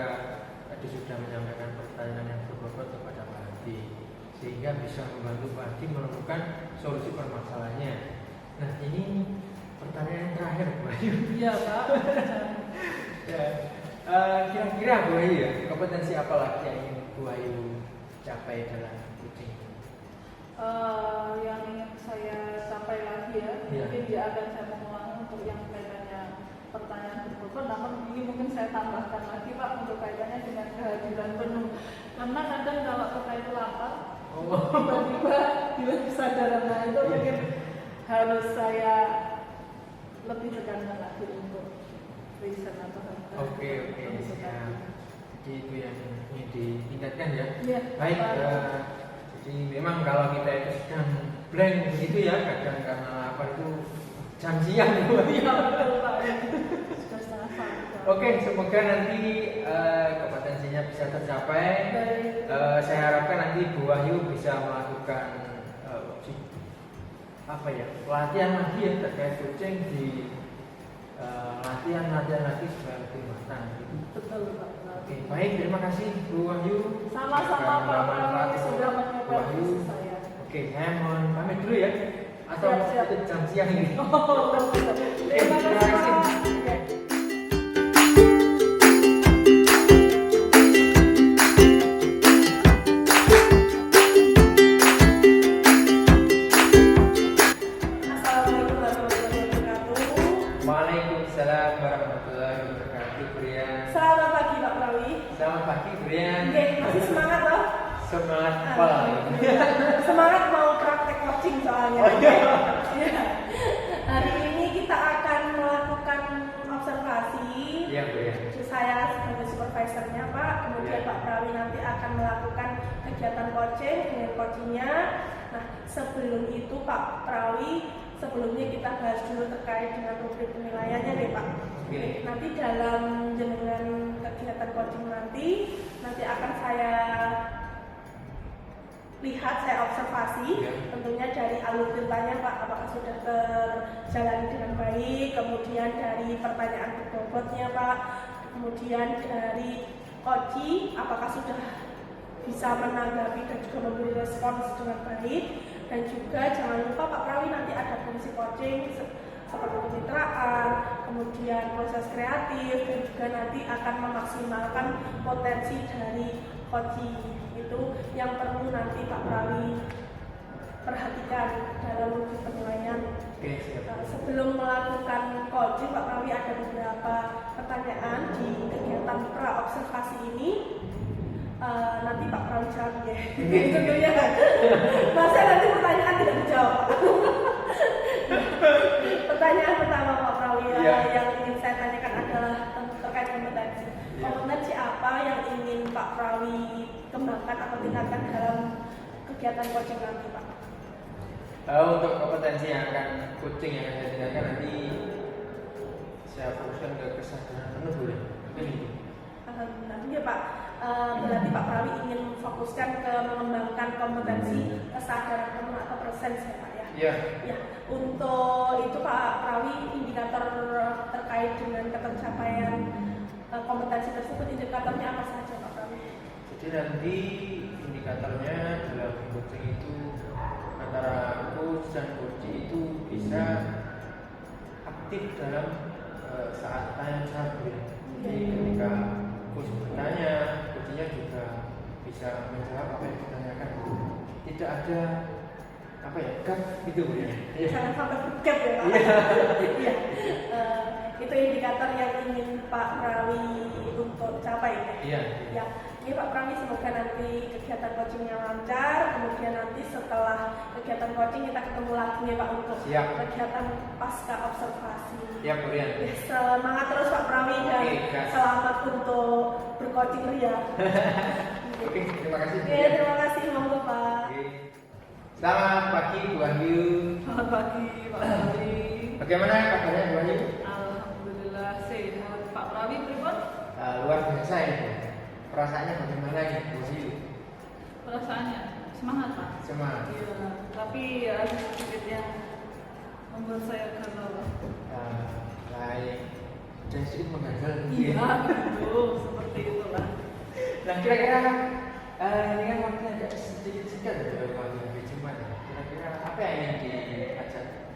S3: tadi sudah menyampaikan pertanyaan yang berbobot kepada Pak Hadi, sehingga bisa membantu Pak Hadi menemukan solusi permasalahannya. Nah, ini pertanyaan yang terakhir Bu Wahyu.
S4: Iya Pak.
S3: Ya, kira-kira Bu Wahyu ya, kompetensi apa lagi yang ingin Bu Wahyu capai dalam coaching?
S4: Yang ingin saya capai lagi ya, mungkin dia akan saya mengulangi untuk yang kaitannya pertanyaan berbobot, namun ini mungkin saya tambahkan lagi Pak untuk kaitannya dengan kehadiran penuh. Karena kadang kalau kita itu lapar, tiba-tiba hilang kesadaran, nah itu mungkin harus saya lebih tekankan lagi untuk riset atau
S3: Oke. Jadi itu yang ingin ditingkatkan ya.
S4: Iya.
S3: Baik. Jadi memang kalau kita itu sedang blank begitu ya, kadang karena lapar itu jam siang.
S4: Iya betul Pak. Sudah setengah satu.
S3: Oke, semoga nanti kompetensinya bisa tercapai. Saya harapkan nanti Bu Wahyu bisa melakukan pelatihan lagi ya terkait coaching di latihan lagi supaya lebih matang.
S4: Betul Pak.
S3: Oke, baik, terima kasih Bu Wahyu.
S4: Sama-sama Pak Prawi sudah mencoba saya.
S3: Oke, saya mohon pamit dulu ya. Atau
S4: Siap.
S3: itu jam siang ini.
S4: Terima kasih Pak.
S2: Assalamualaikum warahmatullahi wabarakatuh.
S3: Waalaikumsalam warahmatullahi wabarakatuh, Brian.
S2: Selamat pagi Pak Prawi.
S3: Selamat pagi, Brian.
S2: Oke, masih semangat loh.
S3: Semangat pol.
S2: Semangat mau praktek coaching soalnya. Iya. Hari ini kita akan melakukan observasi.
S3: Iya, Brian.
S2: Saya sebagai supervisornya Pak, kemudian Pak Prawi nanti akan melakukan kegiatan coaching dengan coachingnya. Nah, sebelum itu Pak Prawi, sebelumnya kita bahas dulu terkait dengan rubrik penilaiannya deh Pak.
S3: Oke.
S2: Nanti dalam dengan kegiatan coaching nanti akan saya lihat, saya observasi tentunya dari alur ceritanya Pak, apakah sudah terjalani dengan baik, kemudian dari pertanyaan berbobotnya Pak, kemudian dari coaching apakah sudah bisa menanggapi dan juga memberi respons dengan baik, dan juga jangan lupa Pak Prawi nanti ada fungsi coaching seperti kemitraan, kemudian proses kreatif, dan juga nanti akan memaksimalkan potensi dari coaching itu yang perlu nanti Pak Prawi perhatikan dalam uji penilaian.
S3: Oke, siap.
S2: Sebelum melakukan coaching Pak Prawi ada beberapa pertanyaan di kegiatan pra-observasi ini. Nanti Pak Prawi jawab ya. Tentunya. Masa nanti pertanyaan tidak dijawab. Pertanyaan pertama Pak Prawi yang ingin saya tanyakan adalah terkait kompetensi. Kompetensi apa yang ingin Pak Prawi kembangkan atau tingkatkan dalam kegiatan coaching nanti Pak?
S3: Untuk kompetensi yang akan coaching yang saya tingkatkan nanti saya fokuskan ke kesadaran penuh boleh.
S2: Alhamdulillah ya Pak. Berarti Pak Prawi ingin fokuskan ke mengembangkan kompetensi kesadaran penuh atau presence ya Pak ya?
S3: Iya.
S2: Ya, untuk itu Pak Prawi indikator terkait dengan ketercapaian kompetensi tersebut indikatornya apa saja Pak Prawi?
S3: Jadi nanti indikatornya dalam coaching itu antara coach dan coach itu bisa aktif dalam saat tanya jawab ya. Jadi ketika coach bertanya, coachnya juga bisa menjawab apa yang ditanyakan. Tidak ada apa ya, gap gitu ya.
S2: Jangan sampai gap ya Pak. Iya. Itu indikator yang ingin Pak Prawi untuk capai ya.
S3: Iya.
S2: Ya, ini Pak Prawi semoga nanti kegiatan coachingnya lancar. Kemudian nanti setelah kegiatan coaching kita ketemu lagi nih Pak untuk
S3: Siap.
S2: kegiatan pasca observasi.
S3: Ya, Brian.
S2: Ya, semangat terus Pak Prawi dan
S3: Oke, gas.
S2: selamat untuk bercoaching ria.
S3: Oke, terima kasih.
S2: Oke, terima kasih monggo Pak.
S3: Oke. Selamat pagi Bu Wahyu.
S4: Selamat pagi Pak Prawi.
S3: Bagaimana kabarnya Bu Wahyu?
S4: Alhamdulillah sehat. Pak Prawi pripun?
S3: Luar biasa ya Bu. Perasaannya bagaimana nih Bu Wahyu?
S4: Perasaannya semangat Pak.
S3: Semangat.
S4: Iya, tapi ada sedikit yang membuat saya galau.
S3: Lain dan sedikit mengganjal.
S4: Iya, betul, seperti itulah.
S3: Nah kira-kira ini kan waktunya agak sedikit singkat ya kalau lebih cepat ya. Kira-kira apa yang ingin diajak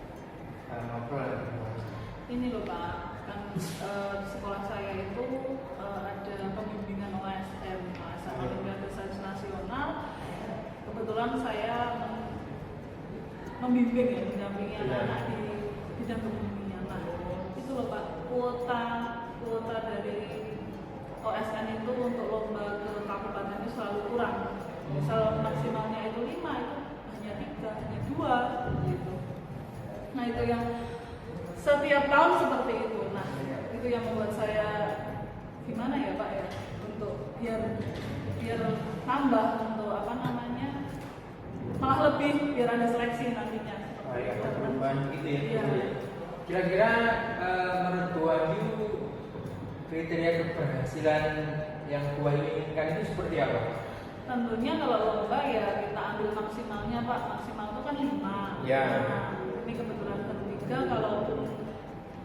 S3: ngobrol dengan Bu Wahyu?
S4: Ini loh Pak, kan di sekolah saya itu ada pembimbingan OSN, Olimpiade Sains Nasional. Kebetulan saya membimbing ya, mendampingi anak-anak di bidang kebumian. Nah, itu loh Pak, kuota dari OSN itu untuk lomba ke kabupaten itu selalu kurang. Misal maksimalnya itu 5, itu hanya 3, hanya 2 gitu. Nah itu yang setiap tahun seperti itu. Nah itu yang membuat saya gimana ya Pak ya, untuk biar tambah untuk apa namanya, malah lebih biar ada seleksi nantinya.
S3: Ya, ada perubahan gitu ya.
S4: Iya.
S3: Kira-kira menurut Bu Wahyu kriteria keberhasilan yang Bu Wahyu inginkan itu seperti apa?
S4: Tentunya kalau lomba ya kita ambil maksimalnya Pak, maksimal itu kan 5.
S3: Ya.
S4: Nah, ini kebetulan ketiga, kalau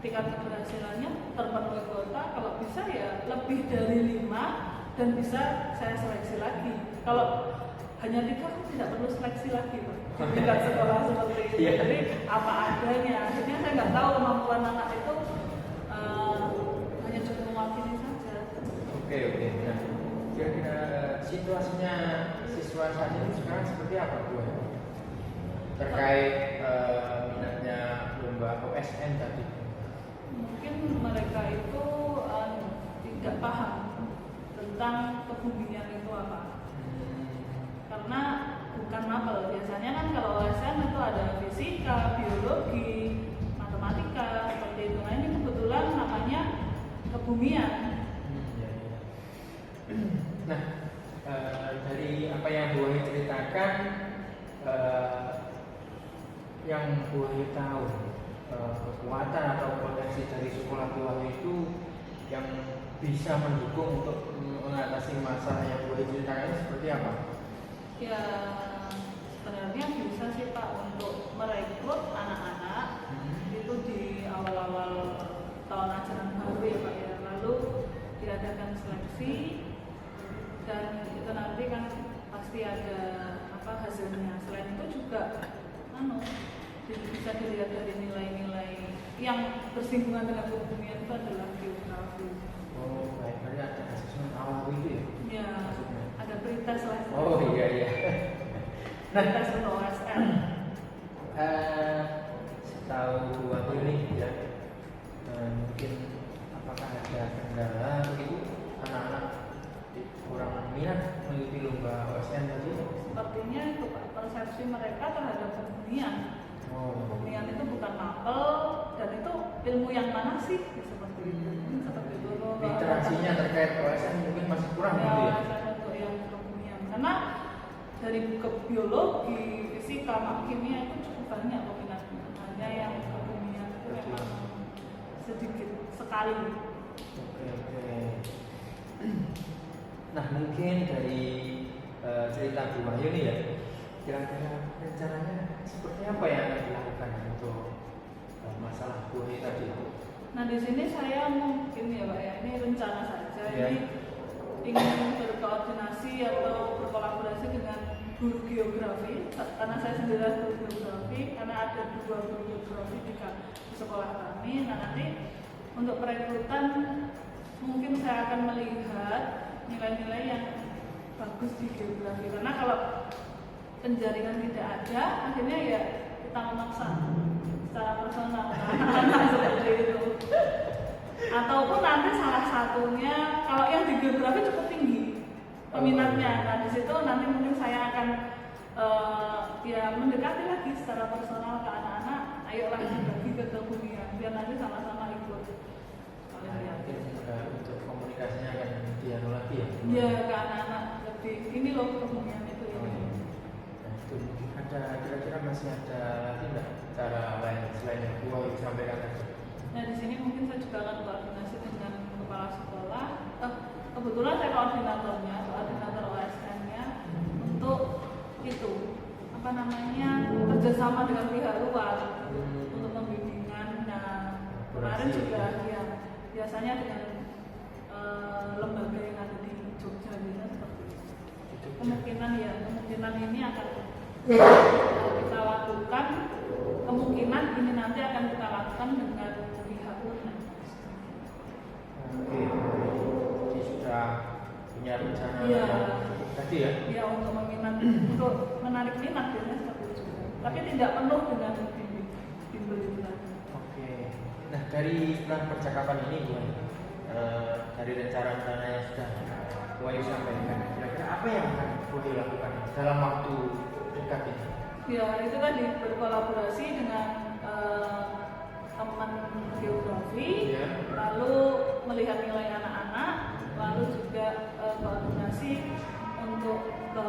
S4: tingkat keberhasilannya terpenuhi kuota, kalau bisa ya lebih dari 5 dan bisa saya seleksi lagi. Kalau hanya 3 kan tidak perlu seleksi lagi Pak. Di tingkat sekolah seperti itu.
S3: Iya.
S4: Jadi apa adanya. Akhirnya saya nggak tahu kemampuan anak itu hanya cukup mewakili saja.
S3: Oke. Nah, kira-kira situasinya siswa saat ini sekarang seperti apa Bu Wahyu? Terkait minatnya lomba OSN tadi.
S4: Mungkin mereka itu tidak paham tentang kebumian itu apa. Karena bukan mapel, biasanya kan kalau OSN itu ada fisika, biologi, matematika, seperti itu. Nah ini kebetulan namanya kebumian.
S3: Nah, dari apa yang Bu Wahyu ceritakan, yang Bu Wahyu tahu, kekuatan atau potensi dari sekolah Bu Wahyu itu yang bisa mendukung untuk mengatasi masalah yang Bu Wahyu ceritakan seperti apa?
S4: Ya sebenarnya bisa sih Pak untuk merekrut anak-anak itu di awal-awal tahun ajaran baru ya Pak ya. Lalu diadakan seleksi dan itu nanti kan pasti ada apa hasilnya. Selain itu juga bisa dilihat dari nilai-nilai yang bersinggungan dengan kebumian itu adalah geografi.
S3: Oh, baik, berarti ada asesmen awal itu ya?
S4: Ya,
S3: Maksudnya?
S4: ada pretest lah.
S3: Oh iya.
S4: Pretest untuk OSN.
S3: Setahu Bu Wahyu ini ya, mungkin apakah ada kendala begitu anak-anak kurang minat mengikuti lomba OSN tadi?
S4: Sepertinya itu Pak, persepsi mereka terhadap kebumian. Kebumian itu bukan mapel dan itu ilmu yang mana sih? Seperti itu. Seperti itu.
S3: Literasinya terkait OSN mungkin masih kurang
S4: Ya,
S3: gitu ya?
S4: untuk yang kebumian. Karena dari biologi, fisika, kimia itu cukup banyak peminatnya. Hanya yang kebumian itu memang sedikit sekali.
S3: Oke. Nah mungkin dari cerita Bu Wahyu ini ya, kira-kira rencananya seperti apa yang akan dilakukan untuk masalah Bu Wahyu tadi?
S4: Nah di sini saya mungkin ya Pak ya, ini rencana saya. saya
S3: Ya.
S4: ini ingin berkoordinasi atau berkolaborasi dengan guru geografi, karena saya sendiri adalah guru geografi, karena ada 2 guru geografi di sekolah kami. Nah, nanti untuk perekrutan mungkin saya akan melihat nilai-nilai yang bagus di geografi, karena kalau penjaringan tidak ada, akhirnya ya kita memaksa secara personal anak-anak seperti itu. Ataupun nanti salah satunya, kalau yang di geografi cukup tinggi peminatnya, nah di situ nanti mungkin saya akan ya mendekati lagi secara personal ke anak-anak, ayolah dibagi ke kebumian biar nanti sama-sama ikut.
S3: Mungkin untuk komunikasinya akan dianu lagi ya.
S4: Ya, ke anak-anak lebih ini loh kebumian itu.
S3: Nah, itu ada kira-kira masih ada lagi nggak cara lain selain yang gua sampaikan tadi?
S4: Nah, di sini mungkin saya juga akan koordinasi dengan kepala sekolah. Kebetulan saya koordinatornya, koordinator OSN-nya untuk itu apa namanya kerjasama dengan pihak luar untuk pembimbingan. Nah, kemarin juga ya biasanya dengan lembaga yang ada di Jogja biasanya seperti itu. Kemungkinan ini akan kita lakukan. Kemungkinan ini nanti akan kita lakukan dengan pihak UNED.
S3: Oke, jadi sudah punya rencana
S4: Iya.
S3: tadi ya?
S4: Ya, untuk menarik minat biasanya seperti itu. Tapi tidak penuh dengan bimbel itu tadi.
S3: Oke. Nah, dari setelah percakapan ini Bu, dari rencana-rencana yang sudah Bu Ayu sampaikan, kira-kira apa yang akan Bu Ayu lakukan dalam waktu dekat ini?
S4: Ya, itu tadi berkolaborasi dengan teman geografi,
S3: Ya.
S4: lalu melihat nilai anak-anak, lalu juga koordinasi untuk ke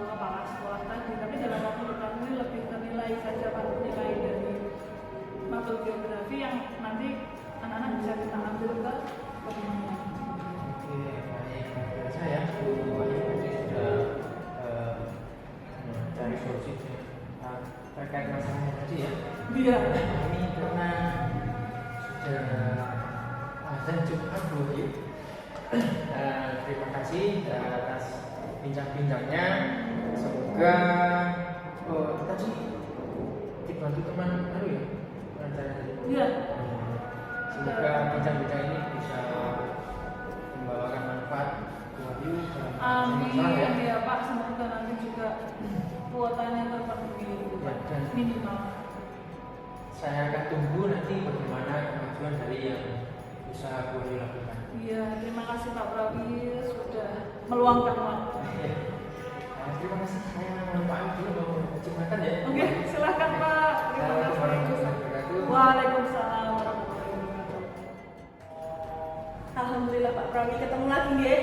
S4: kepala sekolah tadi. Tapi dalam waktu dekat ini lebih ke nilai saja, Pak, nilai dari matkul geografi yang nanti anak-anak bisa kita ambil ke pembimbingan.
S3: Oke, baik. Biasa ya, Bu Ayu tadi sudah mencari solusi terkait masalahnya tadi ya.
S4: Iya.
S3: Ini karena sudah azan Jumat Bu Ayu. Terima kasih atas bincang-bincangnya. Semoga tadi dibantu teman ya, pengacara tadi.
S4: Iya.
S3: Semoga bincang-bincang ini bisa membawakan manfaat Bu Ayu dalam
S4: Amin
S3: masalah ya.
S4: ya Pak, semoga nanti juga kuotanya terpenuhi
S3: Dan
S4: minimal.
S3: saya akan tunggu nanti bagaimana kemajuan dari yang usaha Bu Ayu lakukan.
S4: Iya, terima kasih Pak Prawi sudah meluangkan waktu.
S3: Terima kasih. Saya mohon maaf dulu mau cuci makan ya.
S4: Oke, silakan Pak. Terima
S3: Assalamualaikum
S4: kasih.
S3: warahmatullahi wabarakatuh.
S4: Waalaikumsalam warahmatullahi wabarakatuh.
S2: Alhamdulillah Pak Prawi ketemu lagi ya.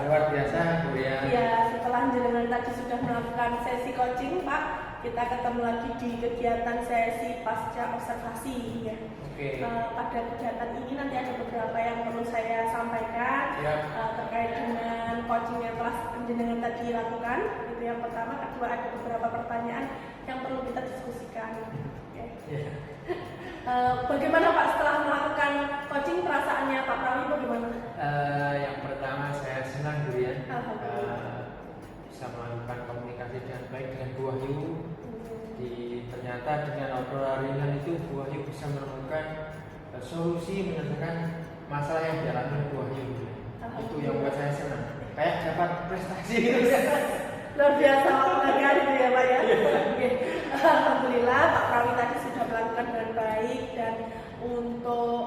S3: Luar biasa Bu ya.
S2: Iya, setelah jenengan tadi sudah melakukan sesi coaching Pak, kita ketemu lagi di kegiatan sesi pasca observasi ya.
S3: Oke.
S2: Pada kegiatan ini nanti ada beberapa yang perlu saya sampaikan
S3: Ya.
S2: terkait dengan coaching yang telah jenengan tadi lakukan. Itu yang pertama, kedua ada beberapa pertanyaan yang perlu kita diskusikan. Ya.
S3: Ya.
S2: Bagaimana Pak setelah melakukan coaching, perasaannya Pak Prawi bagaimana?
S3: Yang pertama saya senang Bu ya.
S2: Alhamdulillah.
S3: Bisa melakukan komunikasi dengan baik dengan Bu Ayu. Ternyata dengan obrolan ringan itu Bu Ayu bisa menemukan solusi menyelesaikan masalah yang dialami Bu Ayu. Itu yang buat saya senang. Kayak dapat prestasi gitu ya.
S2: Luar biasa sekali itu ya Pak ya. Oke. Alhamdulillah Pak Prawi tadi sudah melakukan dengan baik, dan untuk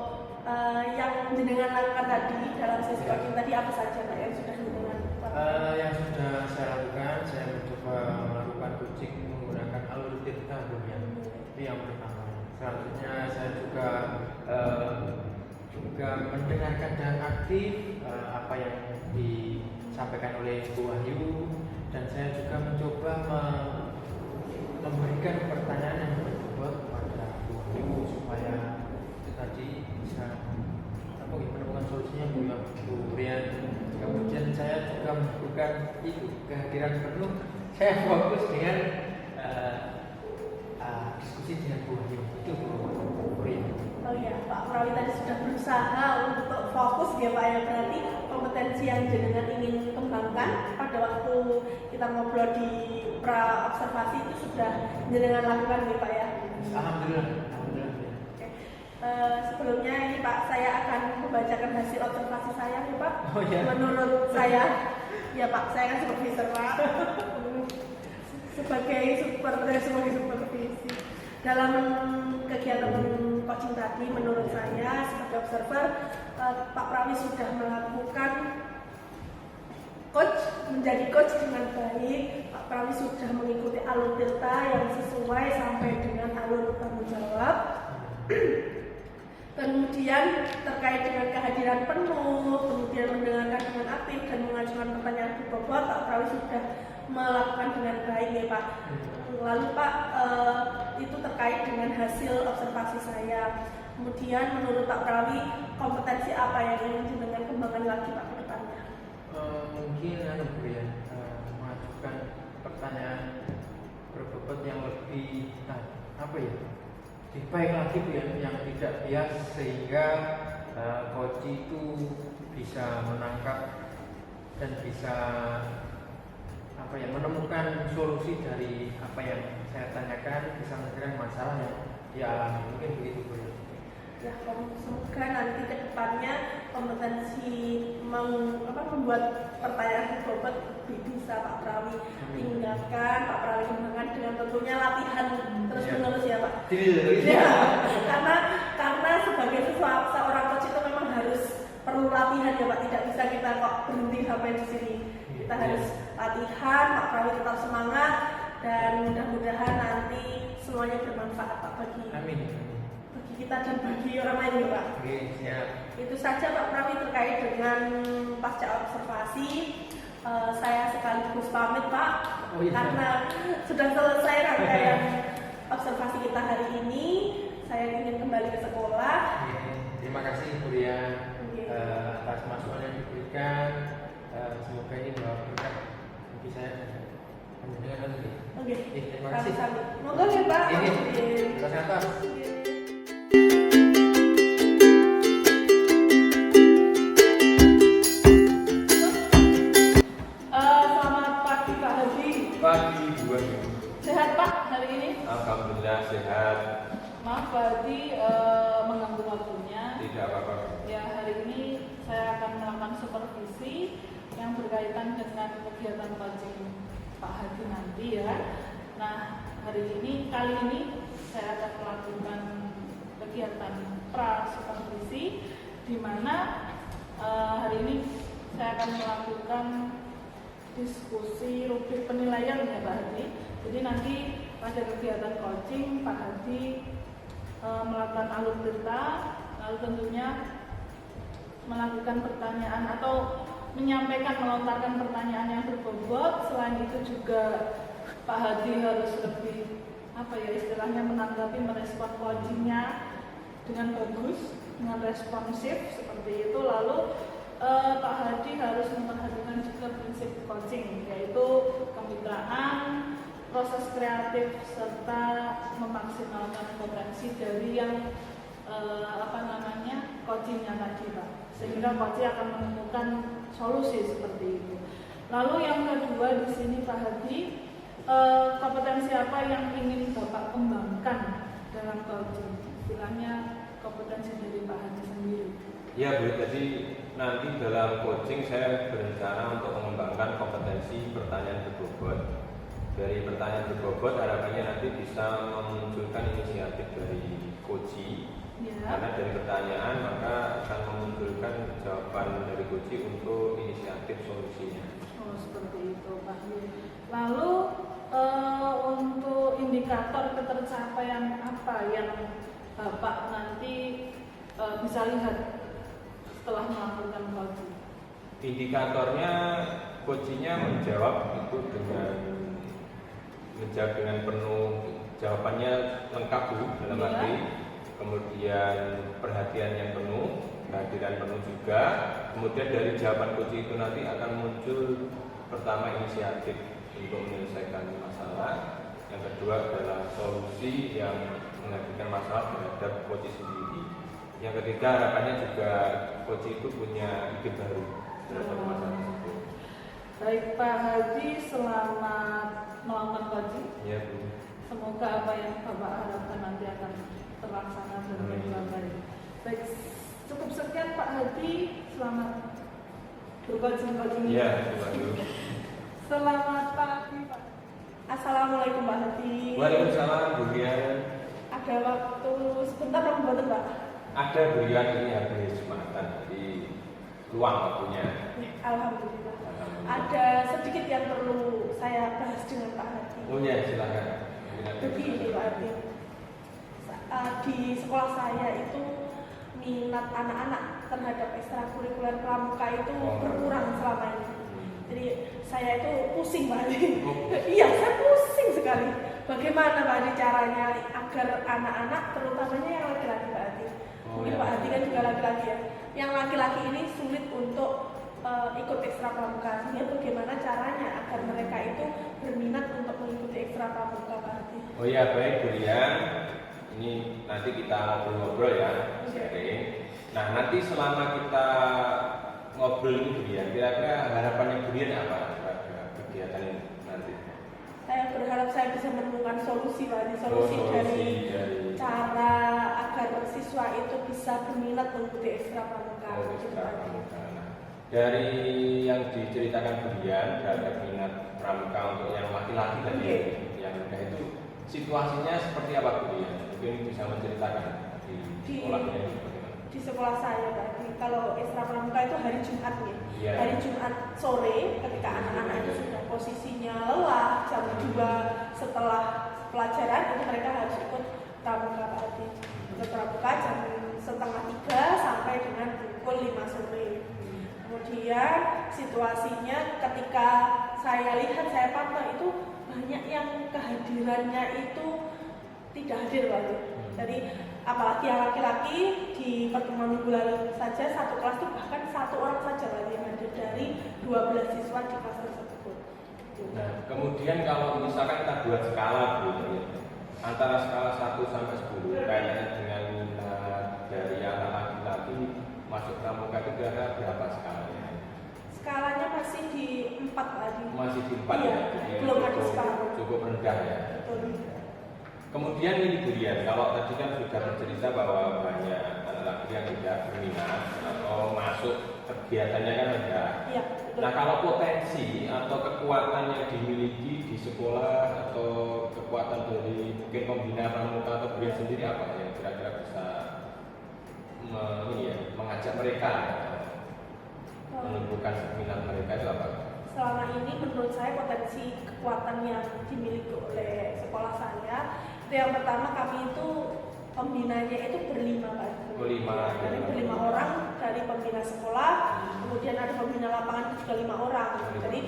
S2: yang jenengan lakukan tadi dalam sesi coaching tadi apa saja Pak yang sudah jenengan lakukan?
S3: Yang sudah saya lakukan, saya mencoba melakukan coaching menggunakan alur tirta Bu ya. Itu yang pertama. Selanjutnya saya juga mendengarkan dan aktif apa yang disampaikan oleh Bu Ayu, dan saya juga mencoba memberikan pertanyaan yang berbobot kepada Bu Ayu supaya itu tadi bisa menemukan solusinya Bu ya, Bu Rian. Kemudian saya juga melakukan itu kehadiran penuh, saya fokus dengan diskusi dengan Bu Ayu itu Bu Rian.
S2: Oh iya, Pak Prawi tadi sudah berusaha untuk fokus ya Pak ya, berarti kompetensi yang jenengan ingin kembangkan pada waktu kita ngobrol di pra observasi itu sudah jenengan lakukan nih Pak ya?
S3: Alhamdulillah. Alhamdulillah.
S2: Oke. Sebelumnya ini Pak, saya akan membacakan hasil observasi saya nih Pak.
S3: Oh, ya?
S2: Menurut saya, ya Pak, saya kan supervisor Pak. sebagai supervisi dalam kegiatan coaching tadi, menurut saya sebagai observer, Pak Prawi sudah melakukan menjadi coach dengan baik. Pak Prawi sudah mengikuti alur delta yang sesuai sampai dengan alur tanggung jawab. Kemudian terkait dengan kehadiran penuh, kemudian mendengarkan dengan aktif dan mengajukan pertanyaan berbobot, Pak Prawi sudah melakukan dengan baik ya Pak. Lalu Pak, itu terkait dengan hasil observasi saya. Kemudian menurut Pak Prawi, kompetensi apa yang ingin dengan kembangkan lagi Pak ke depannya?
S3: Mungkin Bu ya, mengajukan pertanyaan berbobot yang lebih apa ya, lebih baik lagi Bu ya, yang tidak bias sehingga coach itu bisa menangkap dan bisa apa ya, menemukan solusi dari apa yang saya tanyakan, bisa menyelesaikan masalah yang dialami. Mungkin begitu Bu ya.
S2: Ya, semoga nanti ke depannya kompetensi membuat pertanyaan berbobot bisa Pak Prawi tinggalkan, Pak Prawi kembangkan dengan tentunya latihan terus menerus ya Pak. Ya, karena sebagai seorang coach itu memang harus perlu latihan ya Pak, tidak bisa kita kok berhenti sampai di sini. Kita harus latihan, Pak Prawi tetap semangat dan mudah-mudahan nanti semuanya bermanfaat Pak bagi kita dan bagi orang lain ya Pak.
S3: Oke, siap.
S2: Itu saja Pak Prawi terkait dengan pasca observasi. Saya sekaligus pamit Pak, karena sudah selesai rangkaian observasi kita hari ini. Saya ingin kembali ke sekolah.
S3: Terima kasih Bu Ria atas masukan yang diberikan. Semoga ini membawa berkah bagi saya dan pendengar nanti.
S2: Oke.
S3: Terima kasih.
S2: Moga ya Pak.
S3: Terima kasih Pak. Pagi Bu.
S4: Sehat Pak hari ini?
S1: Alhamdulillah sehat.
S4: Maaf Pak Hadi mengganggu waktunya.
S1: Tidak apa-apa.
S4: Ya, hari ini saya akan melakukan supervisi yang berkaitan dengan kegiatan coaching Pak Hadi nanti ya. Nah, kali ini saya akan melakukan kegiatan pra supervisi di mana hari ini saya akan melakukan diskusi rubrik penilaian ya Pak Hadi. Jadi nanti pada kegiatan coaching Pak Hadi melakukan alur delta, lalu tentunya melakukan pertanyaan atau melontarkan pertanyaan yang berbobot. Selain itu juga Pak Hadi harus lebih istilahnya menanggapi, merespon coachingnya dengan bagus, dengan responsif seperti itu. Lalu Pak Hadi harus memperhatikan juga prinsip coaching, yaitu kemitraan, proses kreatif, serta memaksimalkan potensi dari yang coachingnya tadi Pak, sehingga coach akan menemukan solusi seperti itu. Lalu yang kedua di sini Pak Hadi, kompetensi apa yang ingin Bapak kembangkan dalam coaching? Istilahnya kompetensi dari Pak Hadi sendiri.
S1: Ya Bu, jadi nanti dalam coaching saya berencana untuk mengembangkan kompetensi pertanyaan berbobot. Dari pertanyaan berbobot harapannya nanti bisa memunculkan inisiatif dari coach. Ya. Karena dari pertanyaan maka akan memunculkan jawaban dari coach untuk inisiatif solusinya.
S4: Oh seperti itu Pak. Lalu untuk indikator ketercapaian apa yang Bapak nanti bisa lihat setelah melakukan coaching?
S1: Indikatornya coachingnya menjawab itu dengan penuh, jawabannya lengkap Bu dalam arti, kemudian perhatian yang penuh, kehadiran penuh juga. Kemudian dari jawaban coaching itu nanti akan muncul pertama inisiatif untuk menyelesaikan masalah, yang kedua adalah solusi yang menghadirkan masalah terhadap coach sendiri. Yang ketiga harapannya juga coach itu punya ide baru terhadap masalah tersebut.
S4: Baik Pak Haji, selamat melakukan kaji.
S1: Ya Bu.
S4: Semoga apa yang Bapak harapkan nanti akan terlaksana dengan baik. Baik, cukup sekian Pak Haji. Selamat berkaji.
S1: Ya, Pak Bu.
S4: Selamat pagi Pak.
S2: Assalamualaikum Mbak Hati.
S1: Waalaikumsalam Bu Rian.
S2: Ada waktu sebentar membuat Mbak.
S1: Ada Bu Rian, ini habis Jumatan, jadi luang waktunya.
S2: Alhamdulillah.
S1: Alhamdulillah.
S2: Ada sedikit yang perlu saya bahas dengan Pak Hati.
S1: Oh ya, silakan.
S2: Begini Pak Hati, di sekolah saya itu minat anak-anak terhadap ekstrakurikuler pramuka itu berkurang selama ini. Jadi saya itu pusing Pak Hadi. Iya, saya pusing sekali. Bagaimana Pak Hadi caranya agar anak-anak, terutamanya yang laki-laki Pak Hadi. Mungkin Pak Hadi kan juga laki-laki ya. Yang laki-laki ini sulit untuk ikut ekstra pramuka. Sehingga bagaimana caranya agar mereka itu berminat untuk mengikuti ekstra pramuka Pak Hadi.
S1: Oh ya, baik Bu Rian. Ini nanti kita ngobrol-ngobrol ya, sharing. Nah, nanti selama kita ngobrol ini Bu Rian, kira-kira harapannya Bu Rian apa pada kegiatan ini nanti?
S2: Saya berharap saya bisa menemukan solusi Pak Hadi, solusi dari cara agar siswa itu bisa berminat mengikuti ekstra pramuka.
S1: Ekstra pramuka. Nah, dari yang diceritakan Bu Rian terhadap minat pramuka untuk yang laki-laki tadi, yang muda itu situasinya seperti apa Bu Rian? Mungkin bisa menceritakan di sekolahnya ini bagaimana?
S2: Di sekolah saya Pak Hadi, kalau ekstra pramuka itu hari Jumat nih.
S1: Yeah.
S2: Hari Jumat sore ketika anak-anak itu sudah posisinya lelah, jam 2 setelah pelajaran itu mereka harus ikut pramuka Pak Hadi. Ikut pramuka jam 2:30 sampai dengan pukul 5 sore. Kemudian situasinya ketika saya lihat, saya pantau itu banyak yang kehadirannya itu tidak hadir Pak Hadi. Jadi apalagi yang laki-laki, di pertemuan minggu lalu saja satu kelas itu bahkan satu orang saja Pak Hadi yang hadir dari 12 siswa di kelas tersebut.
S1: Nah, kemudian kalau misalkan kita buat skala Bu, antara skala 1 sampai 10, kayaknya dengan minat dari anak laki-laki masuk pramuka itu kira-kira berapa skalanya?
S2: Skalanya masih di 4 Pak Hadi.
S1: Masih di 4
S2: Iya,
S1: ya? Jadi
S2: belum ada skala.
S1: cukup rendah ya.
S2: Betul.
S1: Kemudian ini Bu Rian, kalau tadi kan sudah bercerita bahwa banyak anak laki yang tidak berminat atau masuk kegiatannya kan rendah.
S2: Iya, betul.
S1: Nah, kalau potensi atau kekuatan yang dimiliki di sekolah atau kekuatan dari mungkin pembina pramuka atau Bu Rian sendiri apa yang kira-kira bisa mengajak mereka menumbuhkan minat mereka itu apa?
S2: Selama ini menurut saya potensi kekuatan yang dimiliki oleh sekolah saya itu yang pertama, kami itu pembinanya itu berlima Pak. Berlima orang dari pembina sekolah, kemudian ada pembina lapangan itu juga 5 orang. Jadi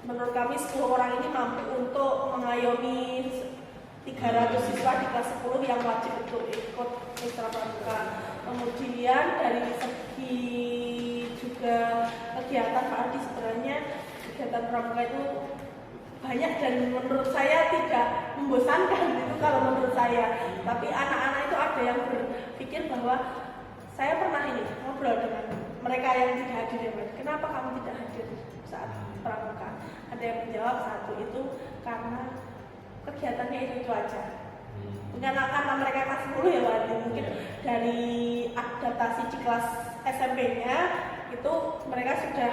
S2: menurut kami 10 orang ini mampu untuk mengayomi 300 siswa di kelas 10 yang wajib untuk ikut ekstra pramuka. Kemudian dari segi juga kegiatan Pak Hadi, sebenarnya kegiatan pramuka itu banyak dan menurut saya tidak membosankan itu kalau menurut saya. Tapi anak-anak itu ada yang berpikir bahwa saya pernah ini ngobrol dengan mereka yang tidak hadir ya, kenapa kamu tidak hadir saat pramuka? Ada yang menjawab satu itu karena kegiatannya itu aja. Karena mereka kelas 10 ya Pak, mungkin dari adaptasi di kelas SMP-nya itu mereka sudah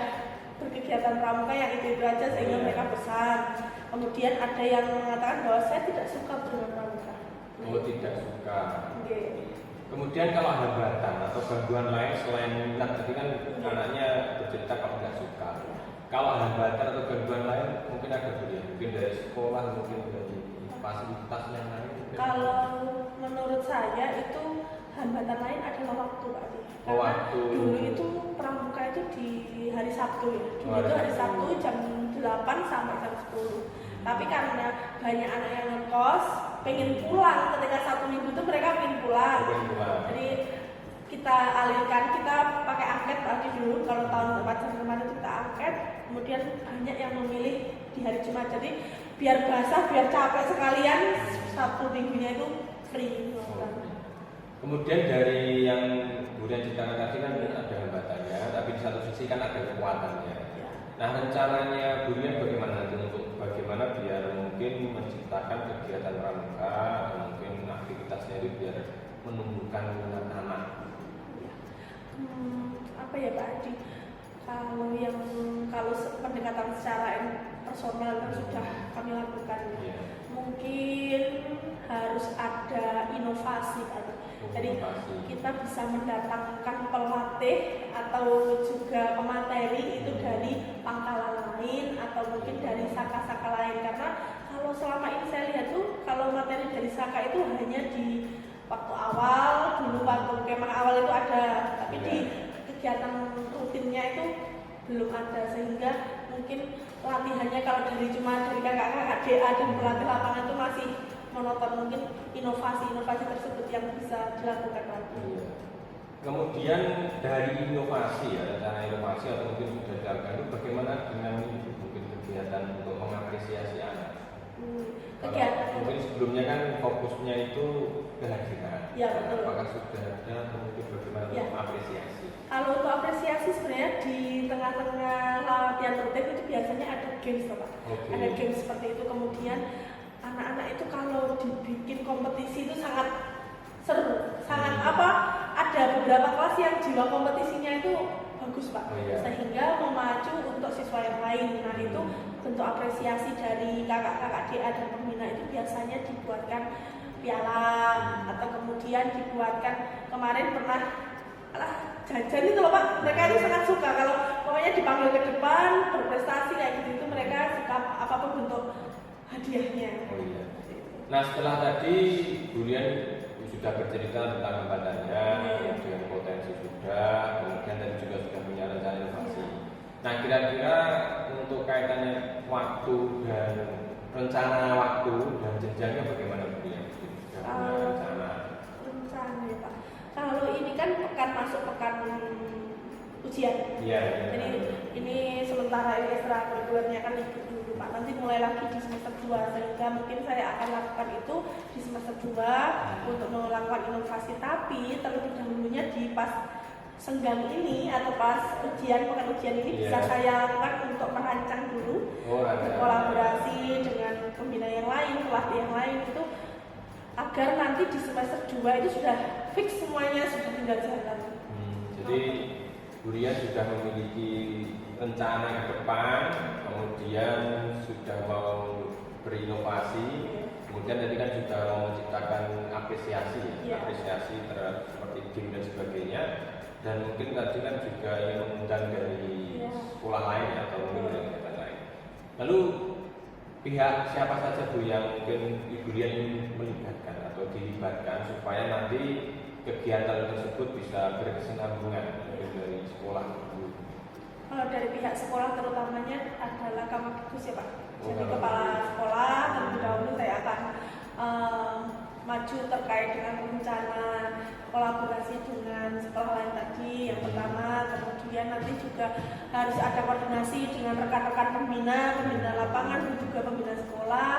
S2: berkegiatan pramuka yang itu aja sehingga mereka bosan. Kemudian ada yang mengatakan bahwa saya tidak suka dengan pramuka.
S1: Oh, tidak suka.
S2: Okay.
S1: Kemudian kalau hambatan atau gangguan lain selain minat, tadi kan anaknya bercerita kalau tidak suka. Kalau hambatan atau gangguan lain mungkin ada mungkin dari sekolah, mungkin dari fasilitas yang lain.
S2: Kalau menurut saya itu hambatan lain adalah waktu Pak Adi. Karena
S1: waktu.
S2: Dulu itu pramuka itu di hari Sabtu ya. Dulu itu hari Sabtu jam 8 sampai jam 10. Tapi karena banyak anak yang ngekos, pengen pulang ketika 1 minggu itu mereka pengen pulang. Jadi kita alihkan, kita pakai angket Pak Adi dulu. Kalau tahun kemarin itu kita angket, kemudian banyak yang memilih di hari Jumat. Jadi biar basah, biar capek sekalian, 1 minggunya itu free.
S1: Kemudian dari yang Burian ceritakan tadi kan ada hambatannya, tapi di satu sisi kan ada kekuatannya.
S2: Ya.
S1: Nah, rencananya Burian bagaimana nanti untuk bagaimana biar mungkin menciptakan kegiatan pramuka atau mungkin aktivitasnya itu biar menumbuhkan minat anak.
S2: Apa ya Pak Adi? Kalau pendekatan secara personal kan sudah kami lakukan.
S1: Iya.
S2: Mungkin harus ada inovasi Pak. Jadi kita bisa mendatangkan pelatih atau juga pemateri itu dari pangkalan lain atau mungkin dari saka-saka lain, karena kalau selama ini saya lihat tuh kalau materi dari saka itu hanya di waktu awal dulu waktu kemah awal itu ada, tapi di kegiatan rutinnya itu belum ada, sehingga mungkin latihannya kalau cuma dari kakak-kakak DA dan pelatih lapangan itu masih monoton. Mungkin inovasi tersebut yang bisa dilakukan lagi.
S1: Iya. Kemudian dari inovasi ya, rencana inovasi atau mungkin sudah dilakukan itu bagaimana dengan mungkin kegiatan untuk mengapresiasi anak?
S2: Kegiatan
S1: mungkin sebelumnya kan fokusnya itu kehadiran.
S2: Ya, betul.
S1: Apakah sudah ada atau mungkin bagaimana
S2: Ya.
S1: untuk apresiasi?
S2: Kalau untuk apresiasi sebenarnya di tengah-tengah latihan rutin itu biasanya ada games Pak.
S1: Oke.
S2: Ada games seperti itu, kemudian anak-anak itu kalau dibikin kompetisi itu sangat seru, sangat ada beberapa kelas yang jiwa kompetisinya itu bagus Pak,
S1: Oh, iya.
S2: sehingga memacu untuk siswa yang lain. Nah itu bentuk apresiasi dari kakak-kakak DA dan pembina itu biasanya dibuatkan piala atau kemudian dibuatkan, kemarin pernah jajan itu loh Pak, mereka itu sangat suka kalau pokoknya dipanggil ke depan berprestasi kayak gitu, mereka suka apapun bentuk hadiahnya.
S1: Oh iya. Nah, setelah tadi Burian sudah bercerita tentang hambatannya, kemudian potensi sudah, kemudian tadi juga sudah punya rencana inovasi. Nah, kira-kira untuk kaitannya waktu dan rencana waktu dan jenjangnya bagaimana Burian? Sudah punya rencana?
S2: Rencana ya Pak. Kalau ini kan masuk pekan ujian.
S1: Iya.
S2: Jadi ini sementara ini ekstrakurikulernya kan ikut dulu Pak. Nanti mulai lagi di semester 2, sehingga mungkin saya akan lakukan itu di semester 2 untuk melakukan inovasi, tapi terlebih dahulunya di pas senggang ini atau pas pekan ujian ini bisa saya lakukan untuk merancang dulu, berkolaborasi dengan pembina yang lain, pelatih yang lain itu, agar nanti di semester 2 itu sudah fix semuanya, sudah tinggal jalan.
S1: Jadi Burian sudah memiliki rencana ke depan, kemudian sudah mau berinovasi, kemudian tadi kan sudah mau menciptakan apresiasi, apresiasi terhadap seperti game dan sebagainya, dan mungkin tadi kan juga yang mengundang dari sekolah lain atau mungkin dari kegiatan lain. Lalu pihak siapa saja Bu yang mungkin Burian ingin melibatkan atau dilibatkan supaya nanti kegiatan tersebut bisa berkesinambungan dari sekolah?
S2: Kalau dari pihak sekolah terutamanya adalah Kamakikus ya Pak. Jadi kepala sekolah terlebih dahulu saya akan maju terkait dengan rencana kolaborasi dengan sekolah lain tadi yang pertama, kemudian nanti juga harus ada koordinasi dengan rekan-rekan pembina lapangan dan juga pembina sekolah.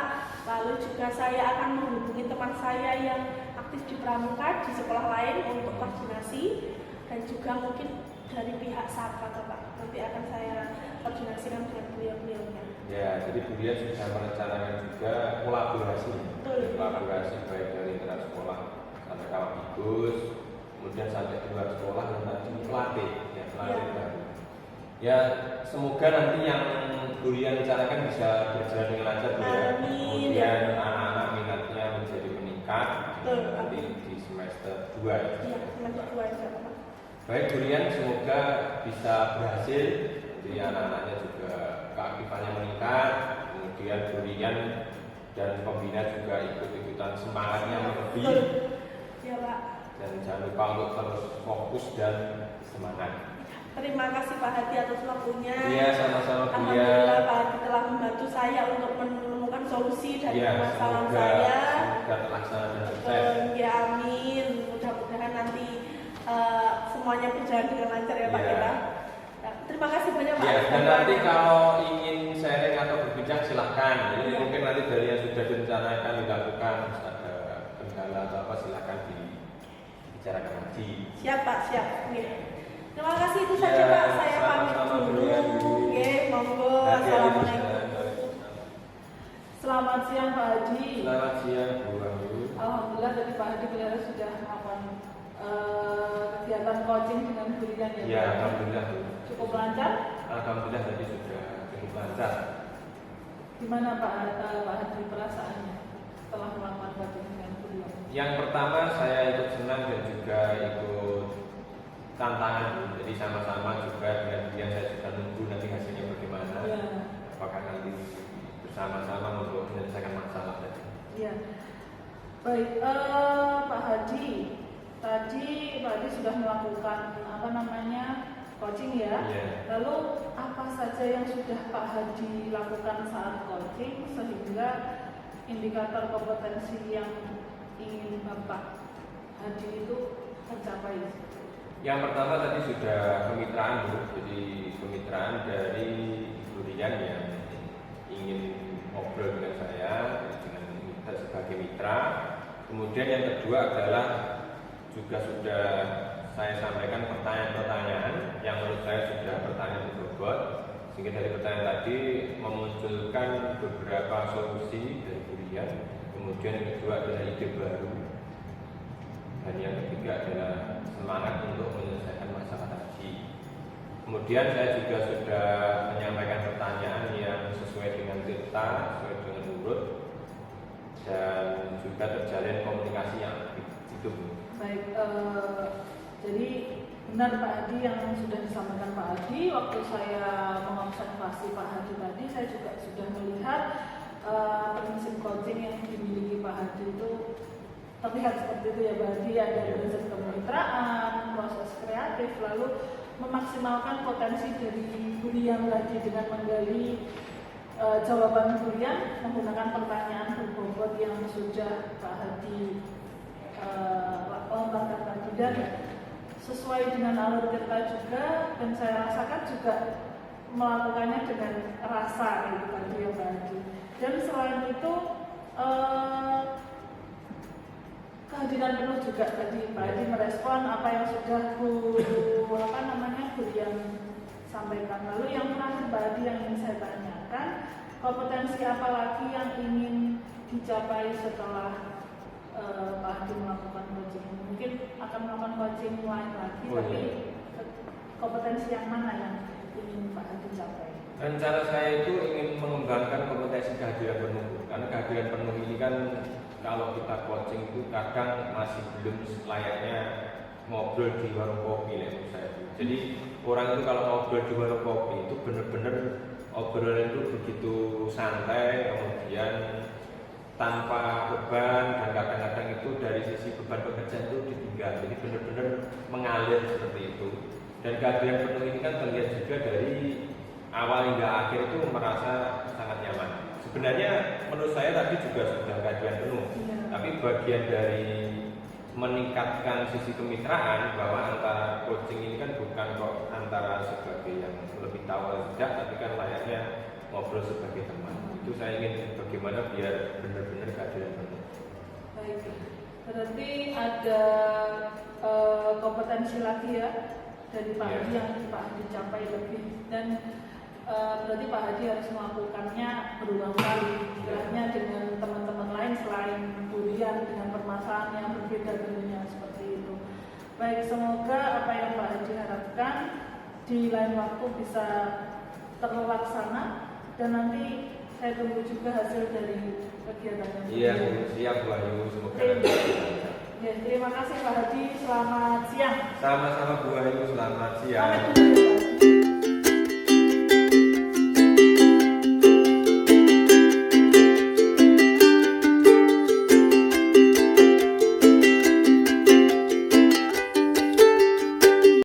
S2: Lalu juga saya akan menghubungi teman saya yang aktif di pramuka di sekolah lain untuk koordinasi, dan juga mungkin dari pihak SAPA Pak, nanti akan saya koordinasikan dengan beliau-beliaunya.
S1: Ya, jadi Burian sudah merencanakan juga kolaborasi, kolaborasi baik dari internal sekolah sampai Kamakikus, kemudian sampai di luar sekolah dan nanti pelatih, pelatih baru. Ya, semoga nanti yang Burian rencanakan bisa berjalan dengan lancar ya. Kemudian anak-anak minatnya menjadi meningkat nanti di semester 2 ya.
S2: Iya, semester 2 ya Pak.
S1: Baik Burian, semoga bisa berhasil. Jadi anak-anaknya juga keaktifannya meningkat, kemudian Burian dan pembina juga ikut-ikutan semangatnya lebih.
S2: Ya Pak.
S1: Dan jangan lupa untuk terus fokus dan semangat.
S2: Terima kasih Pak Hadi atas waktunya.
S1: Iya, sama-sama Burian.
S2: Alhamdulillah Pak Hadi telah membantu saya untuk menemukan solusi dari permasalahan saya.
S1: Semoga terlaksana dan sukses.
S2: Ya amin. Mudah-mudahan nanti semuanya berjalan dengan lancar ya Pak kita. Terima kasih banyak Pak.
S1: Ya, dan nanti kalau ingin sharing atau berbincang silahkan. Jadi mungkin nanti dari yang sudah direncanakan dilakukan, ada kendala atau apa silahkan bicarakan lagi.
S2: Siap Pak, siap. Oke. Terima kasih itu
S1: Ya,
S2: saja Pak. Saya pamit
S1: sama-sama,
S2: dulu.
S1: Bu.
S2: Oke, monggo.
S1: Hati-hati,
S2: Assalamualaikum.
S4: Selamat siang Pak Haji.
S1: Selamat siang Bu Wahyu.
S4: Alhamdulillah tadi Pak Haji kelihatannya sudah melakukan kegiatan coaching dengan durian ya.
S1: Ya,
S4: Pak?
S1: alhamdulillah Bu.
S4: Cukup lancar.
S1: Alhamdulillah tadi sudah cukup lancar.
S4: Gimana Pak Haji perasaannya setelah melakukan coaching dengan durian?
S1: Yang pertama saya ikut senang dan juga ikut tantangan Bu. Jadi sama-sama juga dengan durian saya sudah nunggu nanti hasilnya bagaimana.
S4: Ya.
S1: Apakah nanti bersama-sama untuk menyelesaikan masalah tadi.
S4: Iya. Baik, Pak Haji. Tadi Pak Haji sudah melakukan coaching ya.
S1: Iya.
S4: Lalu apa saja yang sudah Pak Haji lakukan saat coaching sehingga indikator kompetensi yang ingin Bapak Haji itu tercapai?
S1: Yang pertama tadi sudah kemitraan Bu. Jadi kemitraan dari durian yang ingin ngobrol dengan saya dengan sebagai mitra. Kemudian yang kedua adalah juga sudah saya sampaikan pertanyaan-pertanyaan yang menurut saya sudah pertanyaan bobot, sehingga dari pertanyaan tadi memunculkan beberapa solusi dari durian. Kemudian yang kedua adalah ide baru, dan yang ketiga adalah semangat untuk menyelesaikan masalah tadi. Kemudian saya juga sudah menyampaikan pertanyaan yang sesuai dengan data, sesuai dengan urut, dan juga terjalin komunikasi yang aktif. Itu Bu.
S4: Baik, jadi benar Pak Haji yang sudah disampaikan Pak Haji. Waktu saya mengobservasi Pak Haji tadi, saya juga sudah melihat prinsip coaching yang dimiliki Pak Haji itu terlihat seperti itu ya Pak Haji. Ada prinsip kemitraan, proses kreatif, lalu memaksimalkan potensi dari durian tadi dengan menggali jawaban durian menggunakan pertanyaan berbobot yang sudah Pak Haji lombakan tadi, dan sesuai dengan alur cerita juga, dan saya rasakan juga melakukannya dengan rasa itu tadi ya Pak Haji. Dan selain itu kehadiran penuh juga tadi Pak Haji merespon apa yang sudah durian sampaikan. Lalu yang terakhir Pak Haji yang ingin saya tanyakan, kompetensi apa lagi yang ingin dicapai setelah Pak Haji melakukan coaching? Mungkin akan melakukan coaching lain lagi, tapi kompetensi yang mana yang ingin Pak Haji capai?
S1: Rencana saya itu ingin mengembangkan kompetensi kehadiran penuh, karena kehadiran penuh ini kan kalau kita coaching itu kadang masih belum layaknya ngobrol di warung kopi menurut saya. Jadi orang itu kalau ngobrol di warung kopi itu benar-benar obrolan itu begitu santai, kemudian tanpa beban, dan kadang-kadang itu dari sisi beban pekerjaan itu ditinggal. Jadi benar-benar mengalir seperti itu. Dan kehadiran penuh ini kan terlihat juga dari awal hingga akhir itu merasa sangat nyaman. Sebenarnya menurut saya tadi juga sudah kehadiran penuh, tapi bagian dari meningkatkan sisi kemitraan, bahwa antara coaching ini kan bukan kok antara sebagai yang lebih tahu atau tidak, tapi kan layaknya ngobrol sebagai teman. Itu saya ingin bagaimana biar benar-benar kehadiran penuh.
S4: Baik, berarti ada kompetensi lagi ya dari Pak Haji yang Pak Haji capai lebih, dan berarti Pak Haji harus melakukannya berulang kali, istilahnya dengan teman-teman lain selain durian, dengan permasalahan yang berbeda tentunya seperti itu. Baik, semoga apa yang Pak Haji harapkan di lain waktu bisa terlaksana, dan nanti saya tunggu juga hasil dari kegiatannya.
S1: Iya, siap Bu Ayu, semoga
S4: ya, terima kasih Pak Haji, selamat siang.
S1: Sama-sama Bu Ayu, selamat siang.
S4: Pamit dulu ya, Pak.